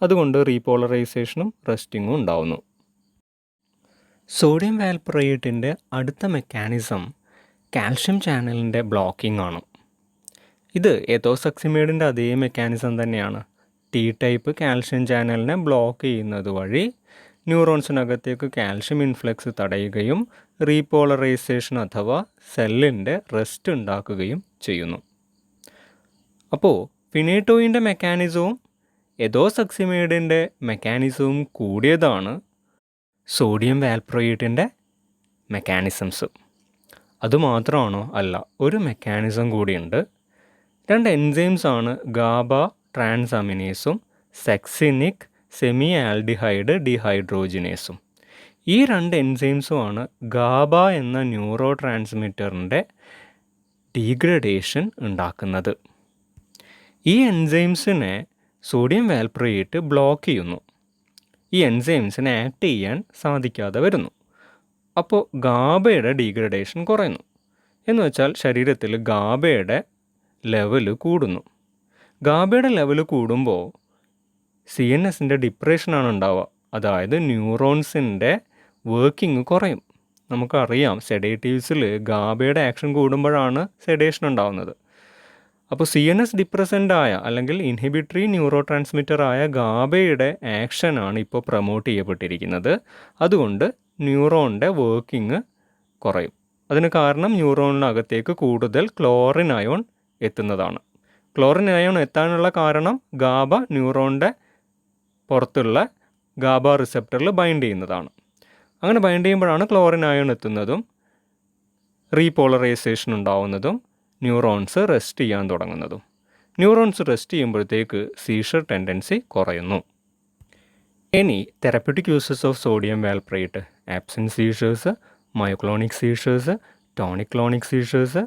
അതുകൊണ്ട് റീപോളറൈസേഷനും റെസ്റ്റിങ്ങും ഉണ്ടാവുന്നു. സോഡിയം വാൽപ്രയേറ്റിൻ്റെ അടുത്ത മെക്കാനിസം കാൽഷ്യം ചാനലിൻ്റെ ബ്ലോക്കിംഗ് ആണ്. ഇത് എതോസക്സിമൈഡിൻ്റെ അതേ മെക്കാനിസം തന്നെയാണ്. ടി ടൈപ്പ് കാൽഷ്യം ചാനലിനെ ബ്ലോക്ക് ചെയ്യുന്നത് വഴി ന്യൂറോൺസിനകത്തേക്ക് കാൽഷ്യം ഇൻഫ്ലക്സ് തടയുകയും റീപോളറൈസേഷൻ അഥവാ സെല്ലിൻ്റെ റെസ്റ്റ് ഉണ്ടാക്കുകയും ചെയ്യുന്നു. അപ്പോൾ ഫിനൈറ്റോയിൻ്റെ മെക്കാനിസവും എതോസക്സിമൈഡിൻ്റെ മെക്കാനിസവും കൂടിയതാണ് സോഡിയം വാൽപ്രയേറ്റിൻ്റെ മെക്കാനിസംസ്. അതുമാത്രമാണോ? അല്ല, ഒരു മെക്കാനിസം കൂടിയുണ്ട്. 2 എൻസൈംസാണ് ഗാബ ട്രാൻസാമിനേസും സെക്സിനിക് സെമി ആൽഡിഹൈഡ് ഡീഹൈഡ്രോജിനേസും. ഈ 2 എൻസൈംസുമാണ് ഗാബ എന്ന ന്യൂറോ ട്രാൻസ്മിറ്ററിൻ്റെ ഡീഗ്രഡേഷൻ ഉണ്ടാക്കുന്നത്. ഈ എൻസൈംസിനെ സോഡിയം വാൽപ്രയേറ്റ് ബ്ലോക്ക് ചെയ്യുന്നു. ഈ എൻസൈംസിനെ ആക്ട് ചെയ്യാൻ സാധിക്കാതെ വരുന്നു. അപ്പോൾ ഗാബയുടെ ഡീഗ്രഡേഷൻ കുറയുന്നു. എന്ന് വെച്ചാൽ ശരീരത്തിൽ ഗാബയുടെ ലെവൽ കൂടുന്നു. ഗാബയുടെ ലെവൽ കൂടുമ്പോൾ CNSൻ്റെ ഡിപ്രഷനാണ് ഉണ്ടാവുക. അതായത് ന്യൂറോൺസിൻ്റെ വർക്കിംഗ് കുറയും. നമുക്കറിയാം സെഡേറ്റീവ്സിൽ ഗാബയുടെ ആക്ഷൻ കൂടുമ്പോഴാണ് സെഡേഷൻ ഉണ്ടാവുന്നത്. അപ്പോൾ CNS ഡിപ്രസൻ്റായ അല്ലെങ്കിൽ ഇൻഹിബിറ്ററി ന്യൂറോ ട്രാൻസ്മിറ്ററായ ഗാബയുടെ ആക്ഷനാണ് ഇപ്പോൾ പ്രൊമോട്ട് ചെയ്യപ്പെട്ടിരിക്കുന്നത്. അതുകൊണ്ട് ന്യൂറോണിൻ്റെ വർക്കിംഗ് കുറയും. അതിന് കാരണം ന്യൂറോണിനകത്തേക്ക് കൂടുതൽ ക്ലോറിൻ അയോൺ എത്തുന്നതാണ്. ക്ലോറിൻ അയോൺ എത്താനുള്ള കാരണം ഗാബ ന്യൂറോണിൻ്റെ പുറത്തുള്ള ഗാബ റിസപ്റ്ററിൽ ബൈൻഡ് ചെയ്യുന്നതാണ്. അങ്ങനെ ബൈൻഡ് ചെയ്യുമ്പോഴാണ് ക്ലോറിൻ അയോൺ എത്തുന്നതും റീപോളറൈസേഷൻ ഉണ്ടാവുന്നതും ന്യൂറോൺസ് റെസ്റ്റ് ചെയ്യാൻ തുടങ്ങുന്നതും. ന്യൂറോൺസ് റെസ്റ്റ് ചെയ്യുമ്പോഴത്തേക്ക് സീഷർ ടെൻഡൻസി കുറയുന്നു. ഇനി therapeutic uses of sodium valproate: absent seizures, myoclonic seizures, tonic clonic seizures,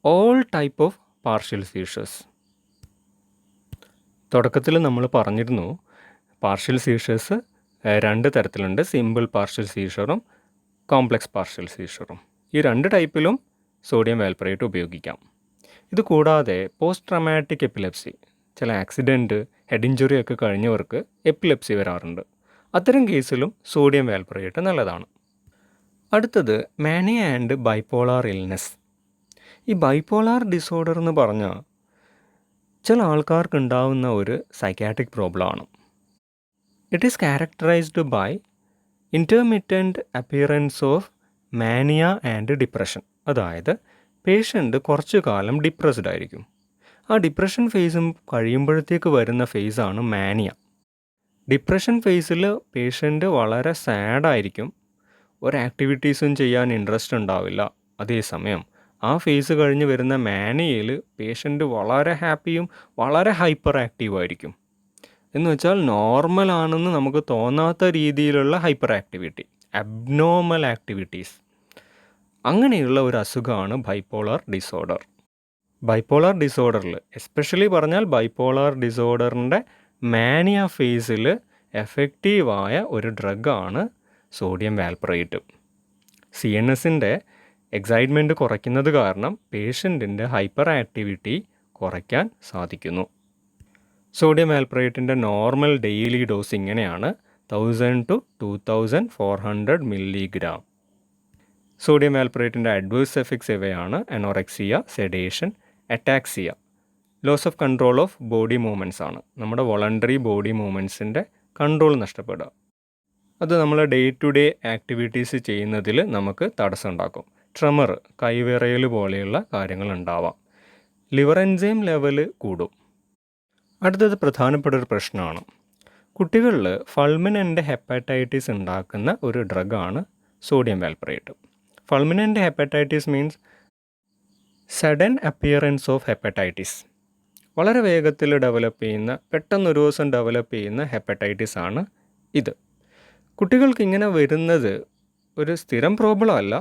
all type of partial seizures. തുടക്കത്തിൽ നമ്മൾ പറഞ്ഞിരുന്നു പാർഷ്യൽ സീഷേഴ്സ് 2 തരത്തിലുണ്ട്: സിമ്പിൾ പാർഷ്യൽ സീഷറും കോംപ്ലക്സ് പാർഷ്യൽ സീഷറും. ഈ 2 ടൈപ്പിലും സോഡിയം വാൽപ്രയേറ്റ് ഉപയോഗിക്കാം. ഇത് കൂടാതെ പോസ്റ്റ് ട്രോമാറ്റിക് എപ്പിലെപ്സി, ചില ആക്സിഡൻറ്റ്, ഹെഡ് ഇഞ്ചുറി ഒക്കെ കഴിഞ്ഞവർക്ക് എപ്പിലെപ്സി വരാറുണ്ട്. അത്തരം കേസിലും സോഡിയം വാൽപ്രയേറ്റ് നല്ലതാണ്. അടുത്തത് മാനിയ ആൻഡ് ബൈപോളാർ ഇൽനെസ്. ഈ ബൈപോളാർ ഡിസോർഡർ എന്ന് പറഞ്ഞാൽ ചില ആൾക്കാർക്ക് ഉണ്ടാവുന്ന ഒരു സൈക്കാട്രിക് പ്രോബ്ലമാണ്. It is characterised by intermittent appearance of mania and depression. അതായത് പേഷ്യൻ്റ് കുറച്ചു കാലം ഡിപ്രസ്ഡ് ആയിരിക്കും. ആ ഡിപ്രഷൻ ഫേസും കഴിയുമ്പോഴത്തേക്ക് വരുന്ന ഫേസാണ് മാനിയ. ഡിപ്രഷൻ ഫേസിൽ പേഷ്യൻ്റ് വളരെ സാഡായിരിക്കും, ഒരു ആക്ടിവിറ്റീസും ചെയ്യാൻ ഇൻട്രസ്റ്റ് ഉണ്ടാവില്ല. അതേസമയം ആ ഫേസ് കഴിഞ്ഞ് വരുന്ന മാനിയയിൽ പേഷ്യൻ്റ് വളരെ ഹാപ്പിയും വളരെ ഹൈപ്പർ ആക്റ്റീവായിരിക്കും. എന്ന് വെച്ചാൽ നോർമൽ ആണെന്ന് നമുക്ക് തോന്നാത്ത രീതിയിലുള്ള ഹൈപ്പർ ആക്ടിവിറ്റി, അബ്നോർമൽ ആക്ടിവിറ്റീസ്. അങ്ങനെയുള്ള ഒരു അസുഖമാണ് ബൈപോളാർ ഡിസോർഡർ. ബൈപോളാർ ഡിസോർഡറിൽ എസ്പെഷ്യലി പറഞ്ഞാൽ ബൈപോളാർ ഡിസോർഡറിൻ്റെ മാനിയ ഫേസിൽ എഫക്റ്റീവായ ഒരു ഡ്രഗാണ് സോഡിയം വാൽപ്രയേറ്റ്. CNSൻ്റെ എക്സൈറ്റ്മെൻറ്റ് കുറയ്ക്കുന്നത് കാരണം പേഷ്യൻറ്റിൻ്റെ ഹൈപ്പർ ആക്ടിവിറ്റി കുറയ്ക്കാൻ സാധിക്കുന്നു. സോഡിയം വാൽപ്രയേറ്റിൻ്റെ നോർമൽ ഡെയിലി ഡോസ് ഇങ്ങനെയാണ്: 1000 to 2400 മില്ലിഗ്രാം. സോഡിയം വാൽപ്രയേറ്റിൻ്റെ അഡ്വേഴ്സ് എഫക്ട്സ് ഇവയാണ്: anorexia, sedation, ataxia, loss of control of body movements ആണ്. നമ്മുടെ വോളണ്ടറി ബോഡി മൂവ്മെൻറ്റ്സിൻ്റെ കൺട്രോൾ നഷ്ടപ്പെടുക. അത് നമ്മൾ ഡേ ടു ഡേ ആക്ടിവിറ്റീസ് ചെയ്യുന്നതിൽ നമുക്ക് തടസ്സം ഉണ്ടാക്കും. ട്രെമർ, കൈവിറയൽ പോലെയുള്ള കാര്യങ്ങൾ ഉണ്ടാവാം. ലിവർ എൻസൈം ലെവൽ കൂടും. അടുത്തത് പ്രധാനപ്പെട്ട ഒരു പ്രശ്നമാണ്. കുട്ടികളിൽ ഫൾമിനൻ്റ് ഹെപ്പറ്റൈറ്റിസ് ഉണ്ടാക്കുന്ന ഒരു ഡ്രഗാണ് sodium valproate. Fulminant hepatitis means sudden appearance of hepatitis. വളരെ വേഗത്തിൽ ഡെവലപ്പ് ചെയ്യുന്ന, പെട്ടെന്നൊരു ദിവസം ഡെവലപ്പ് ചെയ്യുന്ന ഹെപ്പറ്റൈറ്റിസ് ആണ് ഇത്. കുട്ടികൾക്ക് ഇങ്ങനെ വരുന്നത് ഒരു സ്ഥിരം പ്രോബ്ലം അല്ല,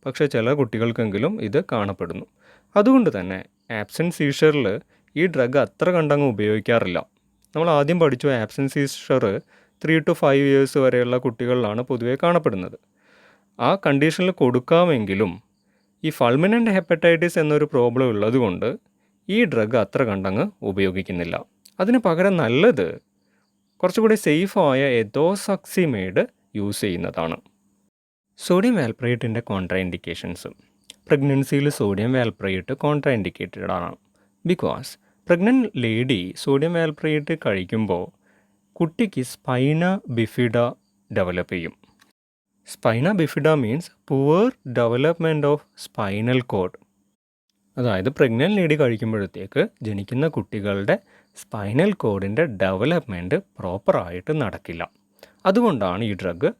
പക്ഷേ ചില കുട്ടികൾക്കെങ്കിലും ഇത് കാണപ്പെടുന്നു. അതുകൊണ്ട് തന്നെ ആബ്സെൻറ്റ് സീഷറിൽ ഈ ഡ്രഗ് അത്ര കണ്ടങ്ങ് ഉപയോഗിക്കാറില്ല. നമ്മൾ ആദ്യം പഠിച്ചു ആബ്സെൻറ്റ് സീഷർ 3 to 5 years വരെയുള്ള കുട്ടികളിലാണ് പൊതുവേ കാണപ്പെടുന്നത്. ആ കണ്ടീഷനിൽ കൊടുക്കാമെങ്കിലും ഈ ഫൾമിനൻ്റ് ഹെപ്പറ്റൈറ്റിസ് എന്നൊരു പ്രോബ്ലം ഉള്ളതുകൊണ്ട് ഈ ഡ്രഗ് അത്ര കണ്ടങ്ങ് ഉപയോഗിക്കുന്നില്ല. അതിന് പകരം നല്ലത് കുറച്ചുകൂടി സേഫായ എതോസക്സിമേഡ് യൂസ് ചെയ്യുന്നതാണ്. സോഡിയം വാൽപ്രയേറ്റിൻ്റെ കോൺട്രാ ഇൻഡിക്കേഷൻസ്: പ്രഗ്നൻസിയിൽ സോഡിയം വാൽപ്രയേറ്റ് കോൺട്രാ ഇൻഡിക്കേറ്റഡ് ആണ്. Because pregnant lady sodium valproate കഴിക്കുമ്പോൾ കുട്ടിക്ക് സ്പൈന ബിഫിഡ ഡെവലപ്പ് ചെയ്യും. Spina bifida means poor development of spinal cord. അതായത് പ്രഗ്നൻറ്റ് ലേഡി കഴിക്കുമ്പോഴത്തേക്ക് ജനിക്കുന്ന കുട്ടികളുടെ സ്പൈനൽ കോഡിൻ്റെ ഡെവലപ്മെൻറ്റ് പ്രോപ്പറായിട്ട് നടക്കില്ല. അതുകൊണ്ടാണ് ഈ ഡ്രഗ്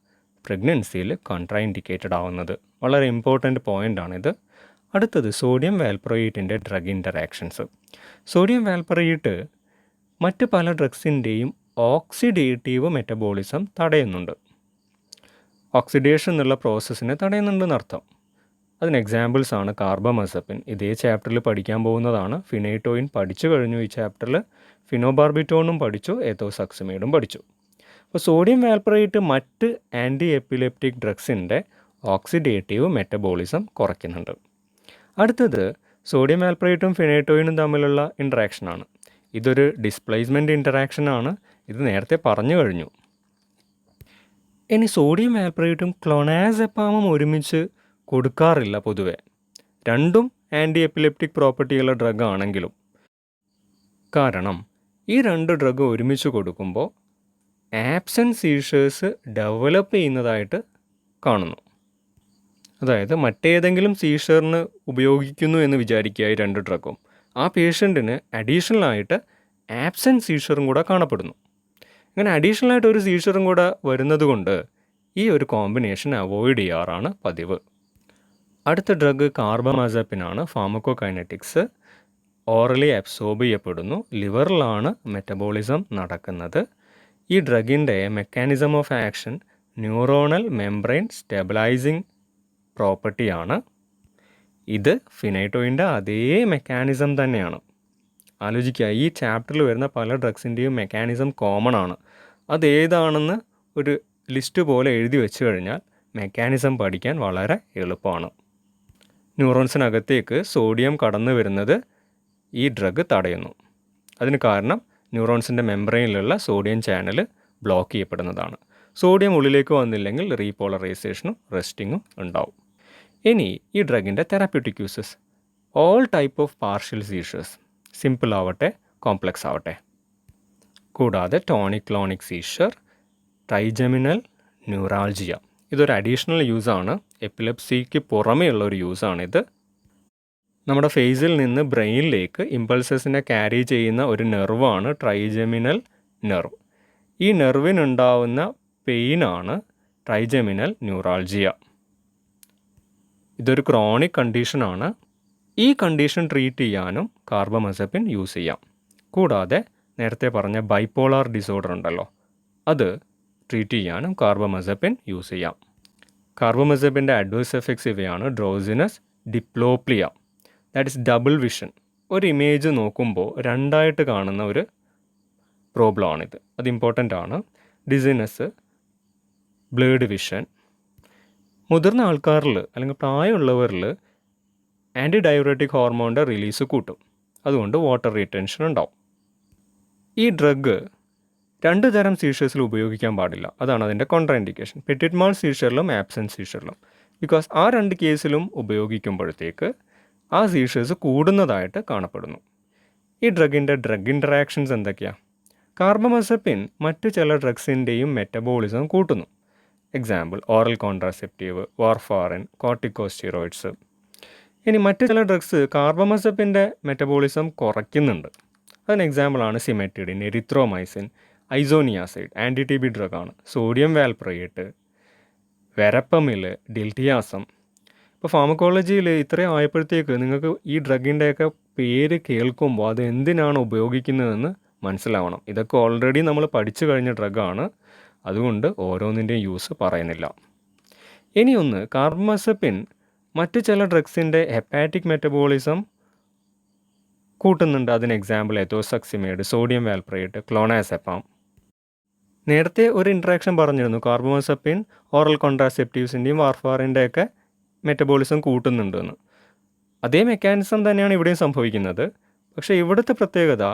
പ്രഗ്നൻസിയിൽ കോൺട്രാ ഇൻഡിക്കേറ്റഡ് ആവുന്നത്. വളരെ ഇമ്പോർട്ടൻ്റ് പോയിൻ്റാണിത്. അടുത്തത് സോഡിയം വാൽപ്രയേറ്റിൻ്റെ ഡ്രഗ് ഇൻ്ററാക്ഷൻസ്. സോഡിയം വാൽപ്രയേറ്റ് മറ്റ് പല ഡ്രഗ്സിൻ്റെയും ഓക്സിഡേറ്റീവ് മെറ്റബോളിസം തടയുന്നുണ്ട്. ഓക്സിഡേഷൻ എന്നുള്ള പ്രോസസ്സിനെ തടയുന്നുണ്ടെന്നർത്ഥം. അതിന് എക്സാമ്പിൾസ് ആണ് കാർബമസപ്പിൻ. ഇതേ ചാപ്റ്ററിൽ പഠിക്കാൻ പോകുന്നതാണ്. ഫിനൈറ്റോയിൻ പഠിച്ചു കഴിഞ്ഞു ഈ ചാപ്റ്ററിൽ. ഫിനോബാർബിറ്റോണും പഠിച്ചു, എത്തോസക്സിമൈഡും പഠിച്ചു. അപ്പോൾ സോഡിയം വാൽപ്രേറ്റ് മറ്റ് ആൻറ്റി എപ്പിലെപ്റ്റിക് ഡ്രഗ്സിൻ്റെ ഓക്സിഡേറ്റീവ് മെറ്റബോളിസം കുറയ്ക്കുന്നുണ്ട്. അടുത്തത് സോഡിയം വാൽപ്രേറ്റും ഫിനൈറ്റോയിനും തമ്മിലുള്ള ഇൻട്രാക്ഷനാണ്. ഇതൊരു ഡിസ്പ്ലേസ്മെൻറ്റ് ഇൻറ്ററാക്ഷനാണ്. ഇത് നേരത്തെ പറഞ്ഞു കഴിഞ്ഞു. ഇനി സോഡിയം വാൽപ്രേറ്റും ക്ലോണാസെപ്പാമും ഒരുമിച്ച് കൊടുക്കാറില്ല പൊതുവെ. രണ്ടും ആൻറ്റി എപ്പിലെപ്റ്റിക് പ്രോപ്പർട്ടിയുള്ള ഡ്രഗ് ആണെങ്കിലും. കാരണം ഈ രണ്ട് ഡ്രഗ് ഒരുമിച്ച് കൊടുക്കുമ്പോൾ ആബ്സെൻറ്റ് സീഷേഴ്സ് ഡെവലപ്പ് ചെയ്യുന്നതായിട്ട് കാണുന്നു. അതായത് മറ്റേതെങ്കിലും സീഷറിന് ഉപയോഗിക്കുന്നു എന്ന് വിചാരിക്കുക ഈ രണ്ട് ഡ്രഗും. ആ പേഷ്യൻറ്റിന് അഡീഷണലായിട്ട് ആബ്സെൻറ്റ് സീഷറും കൂടെ കാണപ്പെടുന്നു. ഇങ്ങനെ അഡീഷണലായിട്ട് ഒരു സീഷറും കൂടെ വരുന്നത് കൊണ്ട് ഈ ഒരു കോമ്പിനേഷൻ അവോയ്ഡ് ചെയ്യാറാണ് പതിവ്. അടുത്ത ഡ്രഗ് കാർബമസപ്പിനാണ്. ഫാർമക്കോകൈനറ്റിക്സ് ഓറലി അബ്സോർബ് ചെയ്യപ്പെടുന്നു. ലിവറിലാണ് മെറ്റബോളിസം നടക്കുന്നത്. ഈ ഡ്രഗിൻ്റെ mechanism of action neuronal membrane stabilising പ്രോപ്പർട്ടിയാണ്. ഇത് ഫിനൈറ്റോയിൻ്റെ അതേ മെക്കാനിസം തന്നെയാണ്. ആലോചിക്കുക, ഈ ചാപ്റ്ററിൽ വരുന്ന പല ഡ്രഗ്സിൻ്റെയും മെക്കാനിസം കോമൺ ആണ്. അതേതാണെന്ന് ഒരു ലിസ്റ്റ് പോലെ എഴുതി വെച്ച് കഴിഞ്ഞാൽ മെക്കാനിസം പഠിക്കാൻ വളരെ എളുപ്പമാണ്. ന്യൂറോൺസിനകത്തേക്ക് സോഡിയം കടന്നു വരുന്നത് ഈ ഡ്രഗ് തടയുന്നു. അതിന് കാരണം ന്യൂറോൺസിൻ്റെ മെംബ്രെയിനിലുള്ള സോഡിയം ചാനൽ ബ്ലോക്ക് ചെയ്യപ്പെടുന്നതാണ്. സോഡിയം ഉള്ളിലേക്ക് വന്നില്ലെങ്കിൽ റീപോളറൈസേഷനും റെസ്റ്റിങ്ങും ഉണ്ടാവും. ഇനി ഈ ഡ്രഗിൻ്റെ therapeutic uses. All type of partial seizures, simple ആവട്ടെ കോംപ്ലക്സ് ആവട്ടെ. കൂടാതെ tonic clonic seizure, trigeminal neuralgia. ഇതൊരു അഡീഷണൽ യൂസാണ്. എപ്പിലെപ്സിക്ക് പുറമേയുള്ള ഒരു യൂസാണിത്. നമ്മുടെ ഫേസിൽ നിന്ന് ബ്രെയിനിലേക്ക് ഇമ്പൾസസിനെ ക്യാരി ചെയ്യുന്ന ഒരു നെർവാണ് ട്രൈജെമിനൽ നെർവ്. ഈ നെർവിനുണ്ടാവുന്ന പെയിനാണ് ട്രൈജെമിനൽ ന്യൂറാൾജിയ. ഇതൊരു ക്രോണിക് കണ്ടീഷനാണ്. ഈ കണ്ടീഷൻ ട്രീറ്റ് ചെയ്യാനും കാർബമസപ്പിൻ യൂസ് ചെയ്യാം. കൂടാതെ നേരത്തെ പറഞ്ഞ ബൈപ്പോളാർ ഡിസോർഡർ ഉണ്ടല്ലോ, അത് ട്രീറ്റ് ചെയ്യാനും കാർബമസപ്പിൻ യൂസ് ചെയ്യാം. കാർബമസപ്പിൻ്റെ അഡ്വേഴ്സ് എഫക്ട്സ് ഇവയാണ്. ഡ്രോസിനസ്, ഡിപ്ലോപ്ലിയ, ദാറ്റ് ഇസ് ഡബിൾ വിഷൻ. ഒരു ഇമേജ് നോക്കുമ്പോൾ രണ്ടായിട്ട് കാണുന്ന ഒരു പ്രോബ്ലം ആണിത്. അത് ഇമ്പോർട്ടൻ്റ് ആണ്. Dizziness, blade vision. മുതിർന്ന ആൾക്കാരിൽ അല്ലെങ്കിൽ പ്രായമുള്ളവരിൽ ആൻറ്റി ഡയററ്റിക് ഹോർമോണിൻ്റെ റിലീസ് കൂട്ടും. അതുകൊണ്ട് വാട്ടർ റീറ്റൻഷൻ ഉണ്ടാവും. ഈ ഡ്രഗ് രണ്ട് തരം സീഷേഴ്സിൽ ഉപയോഗിക്കാൻ പാടില്ല. അതാണ് അതിൻ്റെ കോൺട്രാ ഇൻഡിക്കേഷൻ. പെറ്റിറ്റ് മാൾ സീഷറിലും ആബ്സെൻറ്റ് സീഷറിലും. ബിക്കോസ് ആ രണ്ട് കേസിലും ഉപയോഗിക്കുമ്പോഴത്തേക്ക് ആ സീഷേഴ്സ് കൂടുന്നതായിട്ട് കാണപ്പെടുന്നു. ഈ ഡ്രഗിൻ്റെ ഡ്രഗ് ഇൻറ്ററാക്ഷൻസ് എന്തൊക്കെയാണ്? കാർബമസപ്പിൻ മറ്റ് ചില ഡ്രഗ്സിൻ്റെയും മെറ്റബോളിസം കൂട്ടുന്നു. Example oral contraceptive, warfarin, corticosteroids. ഇനി മറ്റ് ചില ഡ്രഗ്സ് കാർബമസപ്പിൻ്റെ മെറ്റബോളിസം കുറയ്ക്കുന്നുണ്ട്. അതിന് എക്സാമ്പിളാണ് cimetidine, erythromycin, isoniazid, anti T B ഡ്രഗാണ്. Sodium valproate, verapamil, diltiazem. ഇപ്പോൾ ഫാർമക്കോളജിയിൽ ഇത്രയും ആയപ്പോഴത്തേക്ക് നിങ്ങൾക്ക് ഈ ഡ്രഗിൻ്റെയൊക്കെ പേര് കേൾക്കുമ്പോൾ അത് എന്തിനാണ് ഉപയോഗിക്കുന്നതെന്ന് മനസ്സിലാവണം. ഇതൊക്കെ ഓൾറെഡി നമ്മൾ പഠിച്ചു കഴിഞ്ഞ ഡ്രഗാണ്. അതുകൊണ്ട് ഓരോന്നിൻ്റെയും യൂസ് പറയുന്നില്ല. ഇനിയൊന്ന്, കാർബമസപ്പിൻ മറ്റ് ചില ഡ്രഗ്സിൻ്റെ ഹെപ്പാറ്റിക് മെറ്റബോളിസം കൂട്ടുന്നുണ്ട്. അതിന് എക്സാമ്പിൾ എത്തോസക്സിമൈഡ്, സോഡിയം വാൽപ്രയേറ്റ്, ക്ലോണാസെപ്പാം. നേരത്തെ ഒരു ഇൻട്രാക്ഷൻ പറഞ്ഞിരുന്നു, കാർബമസപ്പിൻ ഓറൽ കോൺട്രാസെപ്റ്റീവ്സിൻ്റെയും വാർഫാറിൻ്റെയൊക്കെ മെറ്റബോളിസം കൂട്ടുന്നുണ്ടെന്ന്. അതേ മെക്കാനിസം തന്നെയാണ് ഇവിടെയും സംഭവിക്കുന്നത്. പക്ഷേ ഇവിടുത്തെ പ്രത്യേകത,